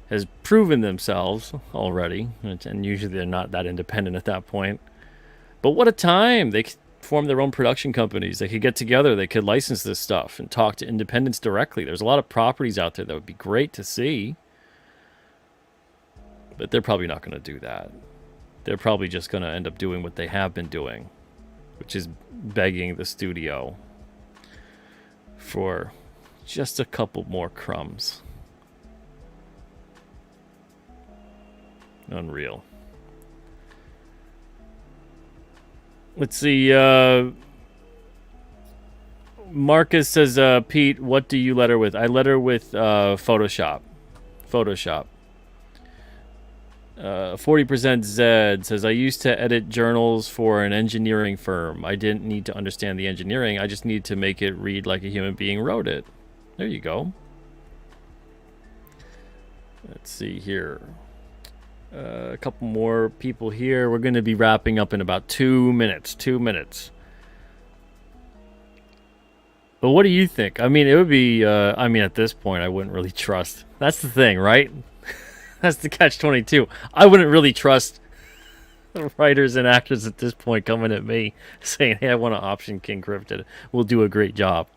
has proven themselves already, and usually they're not that independent at that point. But what a time! They could form their own production companies. They could get together. They could license this stuff and talk to independents directly. There's a lot of properties out there that would be great to see. But they're probably not going to do that. They're probably just going to end up doing what they have been doing, which is begging the studio for just a couple more crumbs. Unreal. Let's see. Marcus says, Pete, what do you letter with? I letter with Photoshop. 40% Zed says, I used to edit journals for an engineering firm. I didn't need to understand the engineering. I just needed to make it read like a human being wrote it. There you go. Let's see here. A couple more people here. We're going to be wrapping up in about 2 minutes. 2 minutes. But what do you think? I mean, it would be, at this point, I wouldn't really trust. That's the thing, right? That's the catch-22. I wouldn't really trust writers and actors at this point coming at me saying, hey, I want to option King Cryptid. We'll do a great job.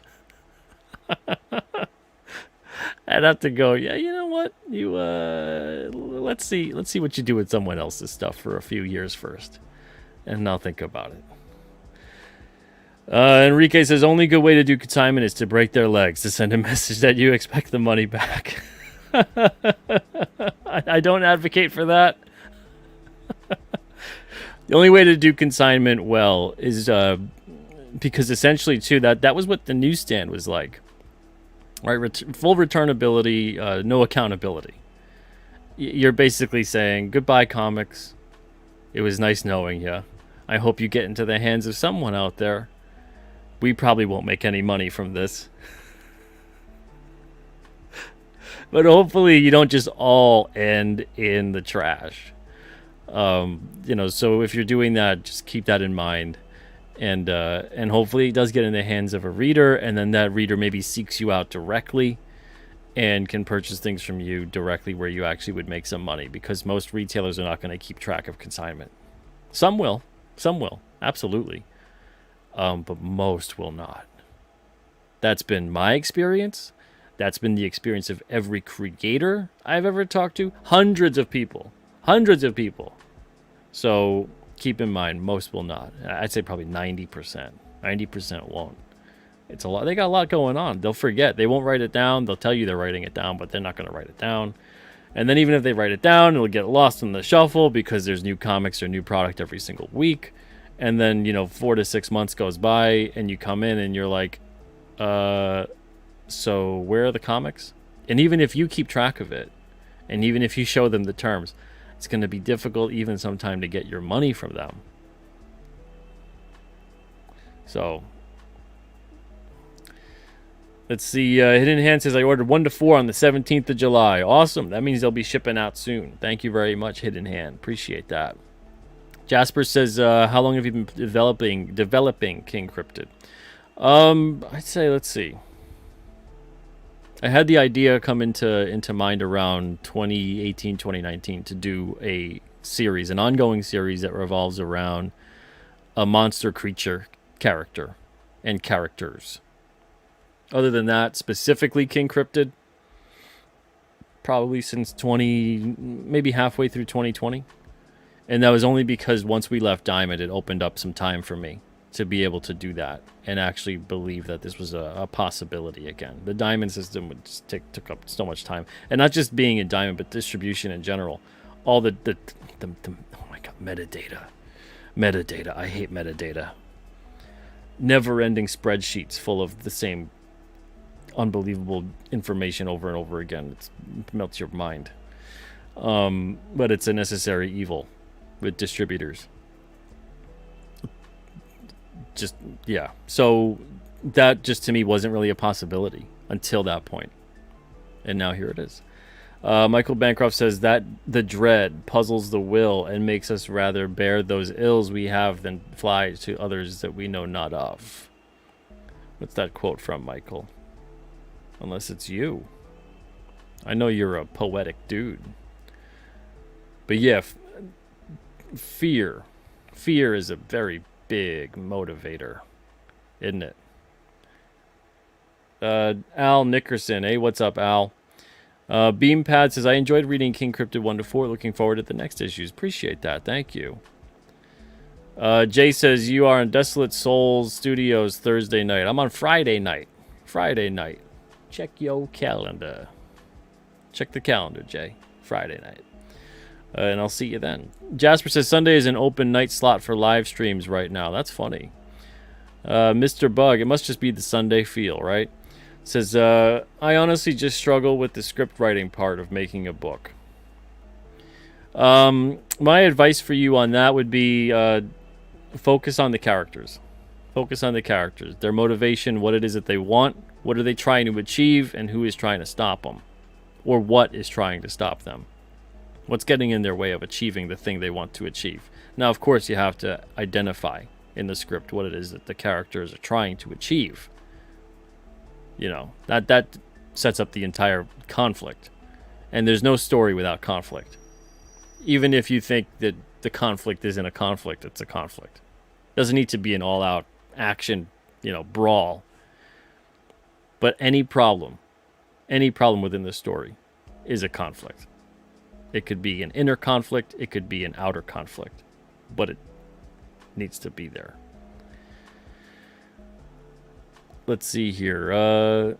I'd have to go, yeah, you know what? Let's see what you do with someone else's stuff for a few years first. And I'll think about it. Enrique says, only good way to do consignment is to break their legs, to send a message that you expect the money back. I don't advocate for that. The only way to do consignment well is because essentially, too, that was what the newsstand was like. Right, full returnability, no accountability. You're basically saying, goodbye, comics. It was nice knowing you. I hope you get into the hands of someone out there. We probably won't make any money from this. But hopefully you don't just all end in the trash. So if you're doing that, just keep that in mind. And hopefully it does get in the hands of a reader, and then that reader maybe seeks you out directly and can purchase things from you directly where you actually would make some money, because most retailers are not going to keep track of consignment. Some will, absolutely. But most will not. That's been my experience. That's been the experience of every creator I've ever talked to. Hundreds of people. So keep in mind, most will not. I'd say probably 90%. 90% won't. It's a lot. They got a lot going on. They'll forget. They won't write it down. They'll tell you they're writing it down, but they're not going to write it down. And then even if they write it down, it'll get lost in the shuffle because there's new comics or new product every single week. And then, 4 to 6 months goes by and you come in and you're like, so where are the comics? And even if you keep track of it, and even if you show them the terms, it's going to be difficult even sometime to get your money from them. So let's see. Hidden Hand says, I ordered 1 to 4 on the 17th of July. Awesome. That means they'll be shipping out soon. Thank you very much, Hidden Hand. Appreciate that. Jasper says, how long have you been developing King Cryptid? I'd say, let's see. I had the idea come into mind around 2018, 2019 to do a series, an ongoing series that revolves around a monster creature character and characters. Other than that, specifically King Cryptid, probably since maybe halfway through 2020. And that was only because once we left Diamond, it opened up some time for me to be able to do that and actually believe that this was a possibility again. The Diamond system would just took up so much time. And not just being in Diamond, but distribution in general. All the oh my god, metadata. Metadata. I hate metadata. Never-ending spreadsheets full of the same unbelievable information over and over again. It melts your mind. But it's a necessary evil with distributors. Just, yeah. So that just to me wasn't really a possibility until that point. And now here it is. Michael Bancroft says that the dread puzzles the will and makes us rather bear those ills we have than fly to others that we know not of. What's that quote from, Michael? Unless it's you. I know you're a poetic dude. But yeah, fear. Fear is a very big motivator, isn't it? Al Nickerson. Hey, what's up, Al? Beampad says, I enjoyed reading King Cryptid 1-4. Looking forward to the next issues. Appreciate that. Thank you. Jay says, you are on Desolate Souls Studios Thursday night. I'm on Friday night. Friday night. Check your calendar. Check the calendar, Jay. Friday night. And I'll see you then. Jasper says, Sunday is an open night slot for live streams right now. That's funny. Mr. Bug, it must just be the Sunday feel, right? Says, I honestly just struggle with the script writing part of making a book. My advice for you on that would be focus on the characters. Focus on the characters. Their motivation, what it is that they want, what are they trying to achieve, and who is trying to stop them. Or what is trying to stop them. What's getting in their way of achieving the thing they want to achieve. Now, of course, you have to identify in the script what it is that the characters are trying to achieve. You know, that sets up the entire conflict. And there's no story without conflict. Even if you think that the conflict isn't a conflict, it's a conflict. It doesn't need to be an all-out action, brawl. But any problem within the story is a conflict. It could be an inner conflict, it could be an outer conflict. But it needs to be there. Let's see here.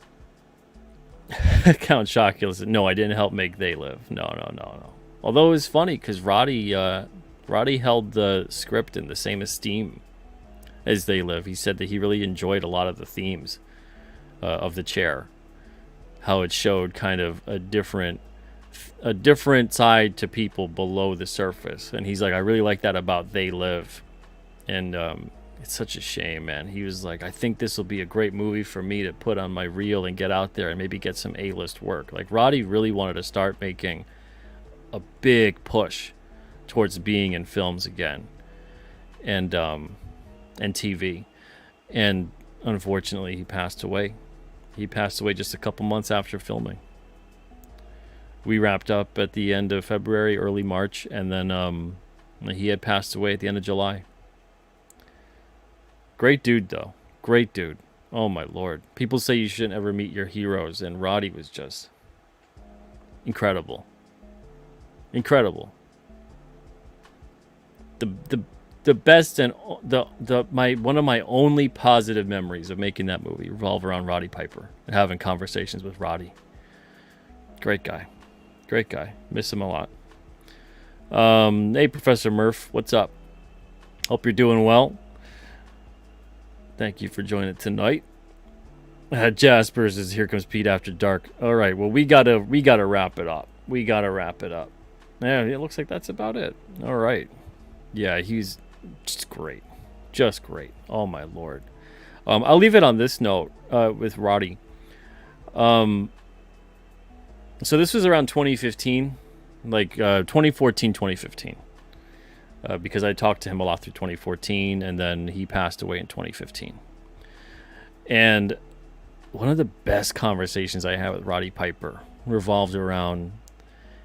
Count Chocula said, no, I didn't help make They Live. No. Although it was funny because Roddy held the script in the same esteem as They Live. He said that he really enjoyed a lot of the themes of the chair. How it showed kind of a different side to people below the surface. And he's like, I really like that about They Live. And it's such a shame, man. He was like, I think this will be a great movie for me to put on my reel and get out there and maybe get some A-list work. Like, Roddy really wanted to start making a big push towards being in films again and TV. And unfortunately, he passed away. He passed away just a couple months after filming. We wrapped up at the end of February, early March, and then he had passed away at the end of July. Great dude, though. Great dude. Oh, my Lord. People say you shouldn't ever meet your heroes, and Roddy was just incredible. Incredible. The best and one of my only positive memories of making that movie revolve around Roddy Piper and having conversations with Roddy. Great guy. Great guy. Miss him a lot. Hey, Professor Murph. What's up? Hope you're doing well. Thank you for joining tonight. Jaspers is Here Comes Pete After Dark. All right, well, we gotta wrap it up. Yeah, it looks like that's about it. All right. Yeah, he's just great. Just great. Oh, my Lord. I'll leave it on this note with Roddy. So this was around 2015, like 2014, 2015. Because I talked to him a lot through 2014, and then he passed away in 2015. And one of the best conversations I had with Roddy Piper revolved around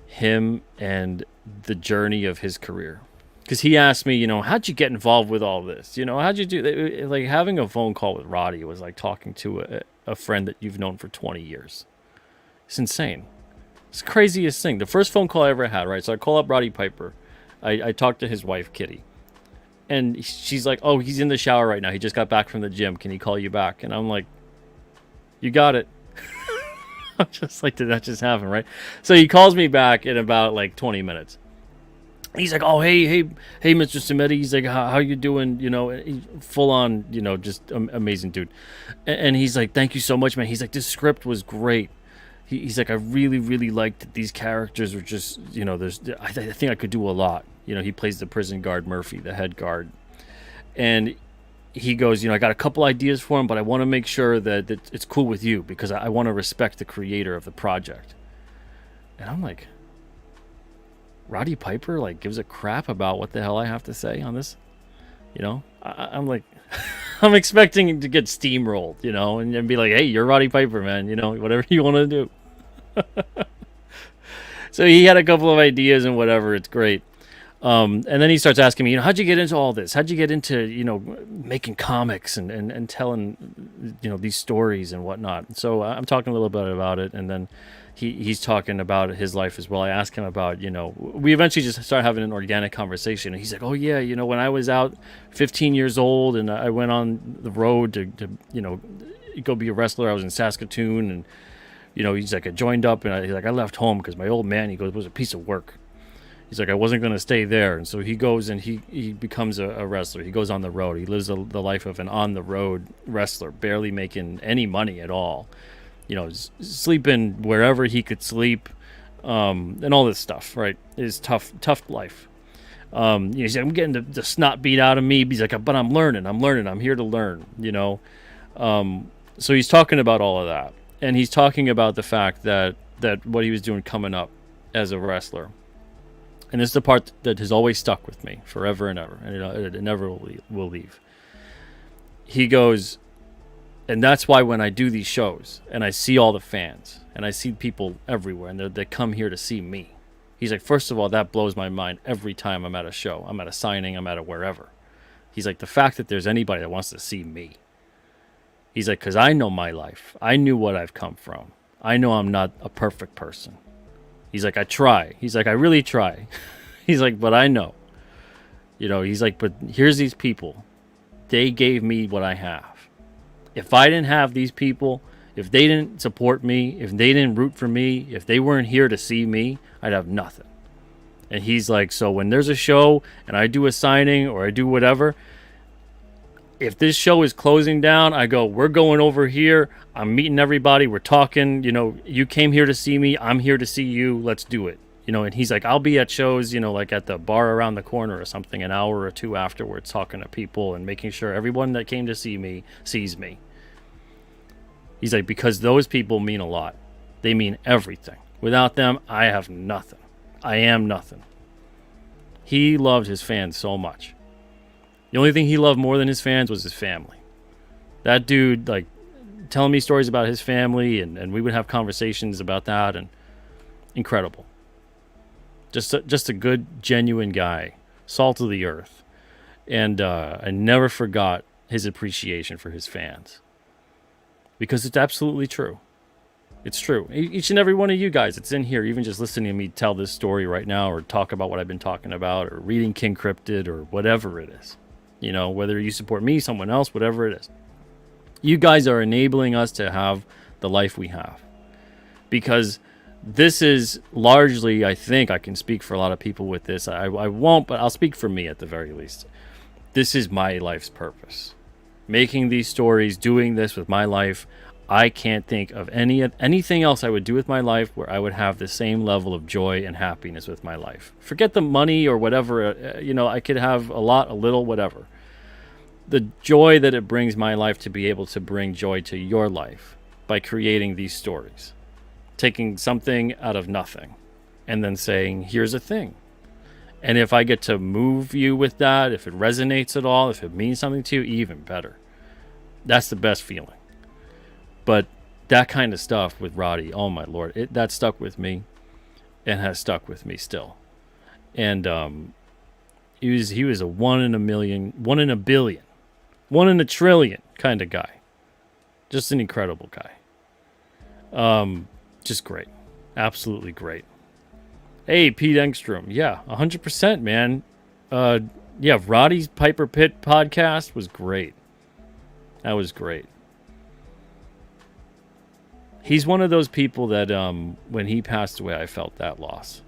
him and the journey of his career. Because he asked me, how'd you get involved with all this? How'd you do that? Like having a phone call with Roddy was like talking to a friend that you've known for 20 years. It's insane. It's the craziest thing. The first phone call I ever had, right? So I call up Roddy Piper. I talked to his wife, Kitty. And she's like, oh, he's in the shower right now. He just got back from the gym. Can he call you back? And I'm like, you got it. I'm just like, did that just happen, right? So he calls me back in about like 20 minutes. He's like, oh, hey, Mr. Samedi. He's like, how you doing? He's full on, just amazing dude. And he's like, thank you so much, man. He's like, this script was great. He's like, I really, really liked that these characters were just, I think I could do a lot. He plays the prison guard, Murphy, the head guard. And he goes, I got a couple ideas for him, but I want to make sure that it's cool with you because I want to respect the creator of the project. And I'm like, Roddy Piper like gives a crap about what the hell I have to say on this, I'm like, I'm expecting to get steamrolled, and be like, hey, you're Roddy Piper, man, whatever you want to do. So he had a couple of ideas and whatever, it's great. And then he starts asking me, how'd you get into all this? How'd you get into, making comics and telling, these stories and whatnot? So I'm talking a little bit about it, and then he's talking about his life as well. I asked him about, we eventually just started having an organic conversation. And he's like, oh, yeah, when I was out 15 years old and I went on the road to go be a wrestler, I was in Saskatoon. And, he's like, I joined up and I left home because my old man, he goes, was a piece of work. He's like, I wasn't going to stay there. And so he goes and he becomes a wrestler. He goes on the road. He lives the life of an on-the-road wrestler, barely making any money at all. Sleeping wherever he could sleep, and all this stuff, right? Is tough life. He's like, I'm getting the snot beat out of me. He's like, but I'm learning. I'm here to learn, So he's talking about all of that. And he's talking about the fact that what he was doing coming up as a wrestler. And this is the part that has always stuck with me forever and ever. And it never will leave. He goes, and that's why when I do these shows and I see all the fans and I see people everywhere and they come here to see me. He's like, first of all, that blows my mind every time I'm at a show. I'm at a signing. I'm at a wherever. He's like, the fact that there's anybody that wants to see me. He's like, because I know my life. I knew what I've come from. I know I'm not a perfect person. He's like, I try. He's like, I really try. He's like, but I know. He's like, but here's these people. They gave me what I have. If I didn't have these people, if they didn't support me, if they didn't root for me, if they weren't here to see me, I'd have nothing. And he's like, so when there's a show and I do a signing or I do whatever, if this show is closing down, I go, we're going over here. I'm meeting everybody. We're talking. You came here to see me. I'm here to see you. Let's do it. And he's like, I'll be at shows, like at the bar around the corner or something, an hour or two afterwards, talking to people and making sure everyone that came to see me sees me. He's like, because those people mean a lot. They mean everything. Without them, I have nothing. I am nothing. He loved his fans so much. The only thing he loved more than his fans was his family. That dude, like, telling me stories about his family, and we would have conversations about that, and incredible. Just a good, genuine guy, salt of the earth. And I never forgot his appreciation for his fans. Because it's absolutely true. It's true. Each and every one of you guys that's in here, even just listening to me tell this story right now, or talk about what I've been talking about, or reading King Cryptid, or whatever it is. Whether you support me, someone else, whatever it is. You guys are enabling us to have the life we have. Because this is largely, I think I can speak for a lot of people with this. I won't, but I'll speak for me at the very least. This is my life's purpose. Making these stories, doing this with my life. I can't think of anything else I would do with my life where I would have the same level of joy and happiness with my life. Forget the money or whatever. I could have a lot, a little, whatever. The joy that it brings my life to be able to bring joy to your life by creating these stories. Taking something out of nothing and then saying, here's a thing. And if I get to move you with that, if it resonates at all, if it means something to you, even better. That's the best feeling. But that kind of stuff with Roddy, oh my Lord, that stuck with me and has stuck with me still. And he was a 1 in a million, 1 in a billion, 1 in a trillion kind of guy. Just an incredible guy. Just great. Absolutely great. Hey, Pete Engstrom. Yeah, 100%, man. Yeah, Roddy's Piper Pit podcast was great. That was great. He's one of those people that when he passed away, I felt that loss.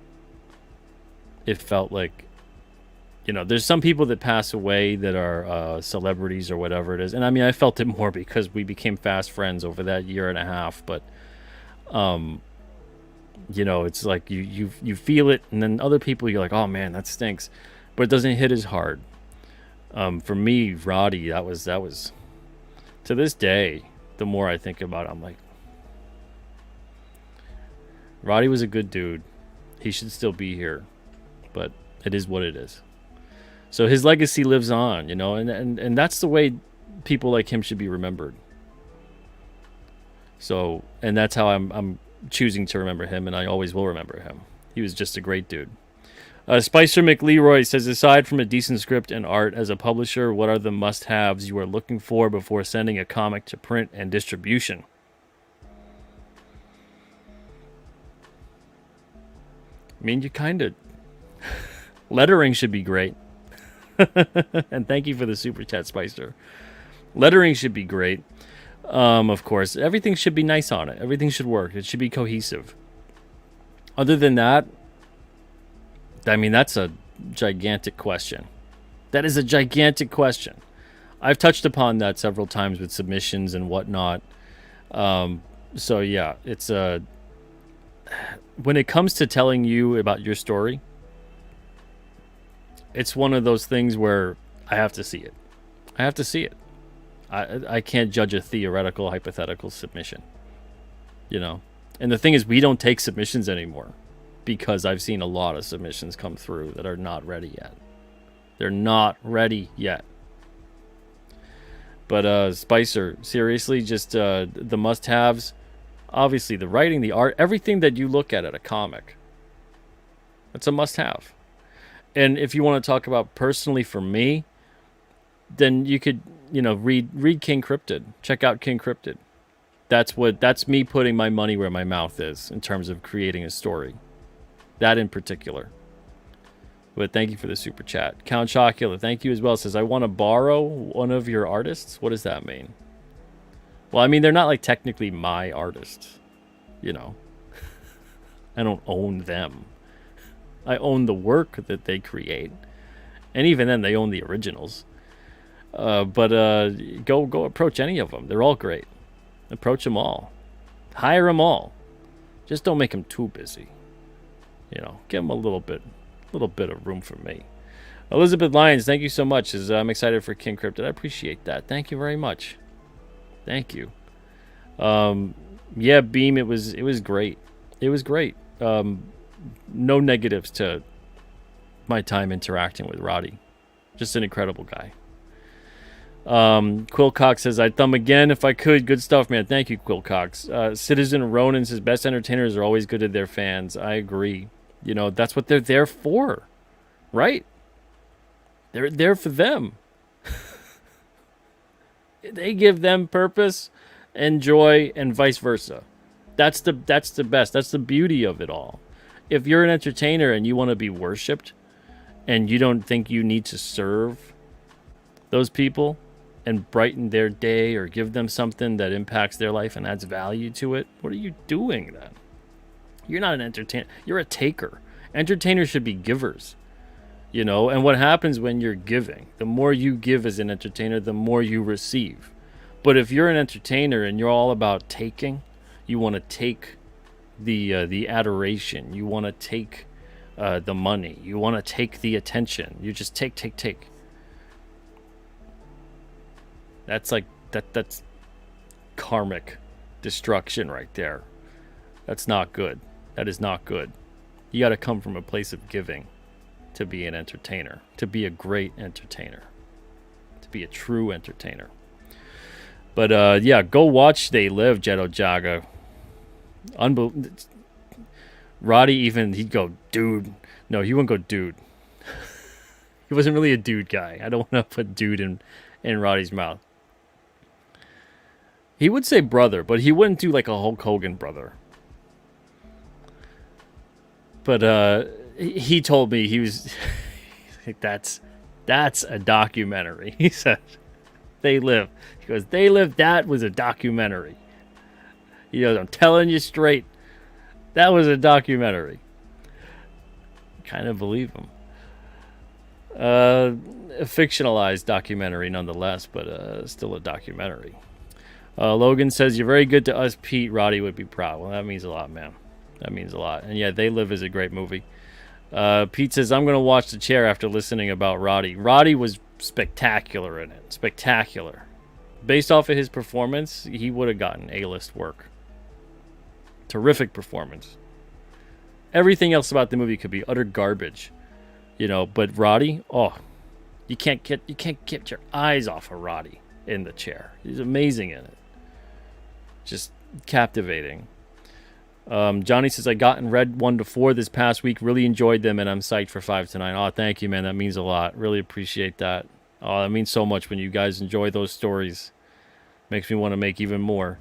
It felt like, you know, there's some people that pass away that are celebrities or whatever it is. And I mean, I felt it more because we became fast friends over that year and a half. But, you know, it's like you feel it. And then other people, you're like, oh, man, that stinks. But it doesn't hit as hard. For me, Roddy, that was to this day, the more I think about it, I'm like, Roddy was a good dude. He should still be here. But it is what it is. So his legacy lives on, you know, and that's the way people like him should be remembered. So, and that's how I'm choosing to remember him, and I always will remember him. He was just a great dude. Spicer McLeroy says, aside from a decent script and art, as a publisher, what are the must-haves you are looking for before sending a comic to print and distribution? I mean, you kind of... Lettering should be great. And thank you for the super chat, Spicer. Lettering should be great. Of course, everything should be nice on it. Everything should work. It should be cohesive. Other than that, I mean, that's a gigantic question. That is a gigantic question. I've touched upon that several times with submissions and whatnot. So yeah, it's when it comes to telling you about your story, it's one of those things where I have to see it. I have to see it. I can't judge a theoretical, hypothetical submission. You know? And the thing is, we don't take submissions anymore because I've seen a lot of submissions come through that are not ready yet. They're not ready yet. But Spicer, seriously, just the must-haves. Obviously, the writing, the art, everything that you look at a comic. That's a must-have. And if you want to talk about personally for me, then you could, you know, read King Cryptid. Check out King Cryptid. That's me putting my money where my mouth is in terms of creating a story. That in particular. But thank you for the super chat. Count Chocula, thank you as well. Says, I want to borrow one of your artists. What does that mean? Well, I mean, they're not like technically my artists. You know. I don't own them. I own the work that they create. And even then, they own the originals. But go approach any of them. They're all great. Approach them all. Hire them all. Just don't make them too busy. You know, give them a little bit of room for me. Elizabeth Lyons, thank you so much. I'm excited for King Cryptid. I appreciate that. Thank you very much. Thank you. Yeah, Beam, it was great. It was great. No negatives to my time interacting with Roddy. Just an incredible guy. Quillcox says, I'd thumb again if I could. Good stuff, man. Thank you, Quillcox. Citizen Ronan says, best entertainers are always good to their fans. I agree. You know, that's what they're there for, right? They're there for them. They give them purpose and joy and vice versa. That's the best. That's the beauty of it all. If you're an entertainer and you want to be worshipped and you don't think you need to serve those people and brighten their day or give them something that impacts their life and adds value to it, what are you doing then? You're not an entertainer. You're a taker. Entertainers should be givers, you know? And what happens when you're giving? The more you give as an entertainer, the more you receive. But if you're an entertainer and you're all about taking, you want to take the adoration. You want to take the money. You want to take the attention. You just take. That's like that's karmic destruction right there. That's not good. That is not good. You got to come from a place of giving to be an entertainer, to be a great entertainer, to be a true entertainer. But yeah, go watch They Live, Jetto Jaga. Roddy even, he'd go, dude. No, he wouldn't go, dude. He wasn't really a dude guy. I don't want to put dude in Roddy's mouth. He would say brother, but he wouldn't do like a Hulk Hogan brother. But he told me he was like, that's a documentary. He said, They Live. He goes, They Live, that was a documentary. He goes, I'm telling you straight, that was a documentary. Kind of believe him. A fictionalized documentary nonetheless, but still a documentary. Logan says, you're very good to us, Pete. Roddy would be proud. Well, that means a lot, man. That means a lot. And yeah, They Live is a great movie. Pete says, I'm going to watch The Chair after listening about Roddy. Roddy was spectacular in it. Spectacular. Based off of his performance, he would have gotten A-list work. Terrific performance. Everything else about the movie could be utter garbage. You know, but Roddy, oh, you can't get your eyes off of Roddy in The Chair. He's amazing in it. Just captivating. Johnny says, I got and read 1 to 4 this past week. Really enjoyed them, and I'm psyched for 5 to 9. Oh, thank you, man. That means a lot. Really appreciate that. Oh, that means so much when you guys enjoy those stories. Makes me want to make even more.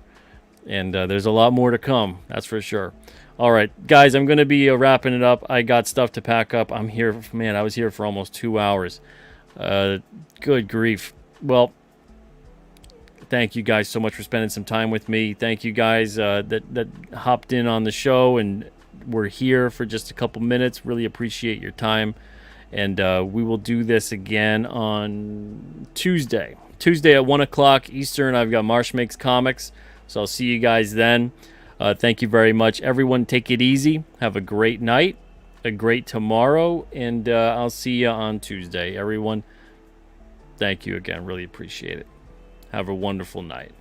And there's a lot more to come. That's for sure. All right, guys, I'm going to be wrapping it up. I got stuff to pack up. I'm here. Man, I was here for almost 2 hours. Good grief. Well, thank you guys so much for spending some time with me. Thank you guys that hopped in on the show and were here for just a couple minutes. Really appreciate your time. And we will do this again on Tuesday. Tuesday at 1 o'clock Eastern, I've got Marsh Makes Comics. So I'll see you guys then. Thank you very much. Everyone, take it easy. Have a great night, a great tomorrow, and I'll see you on Tuesday. Everyone, thank you again. Really appreciate it. Have a wonderful night.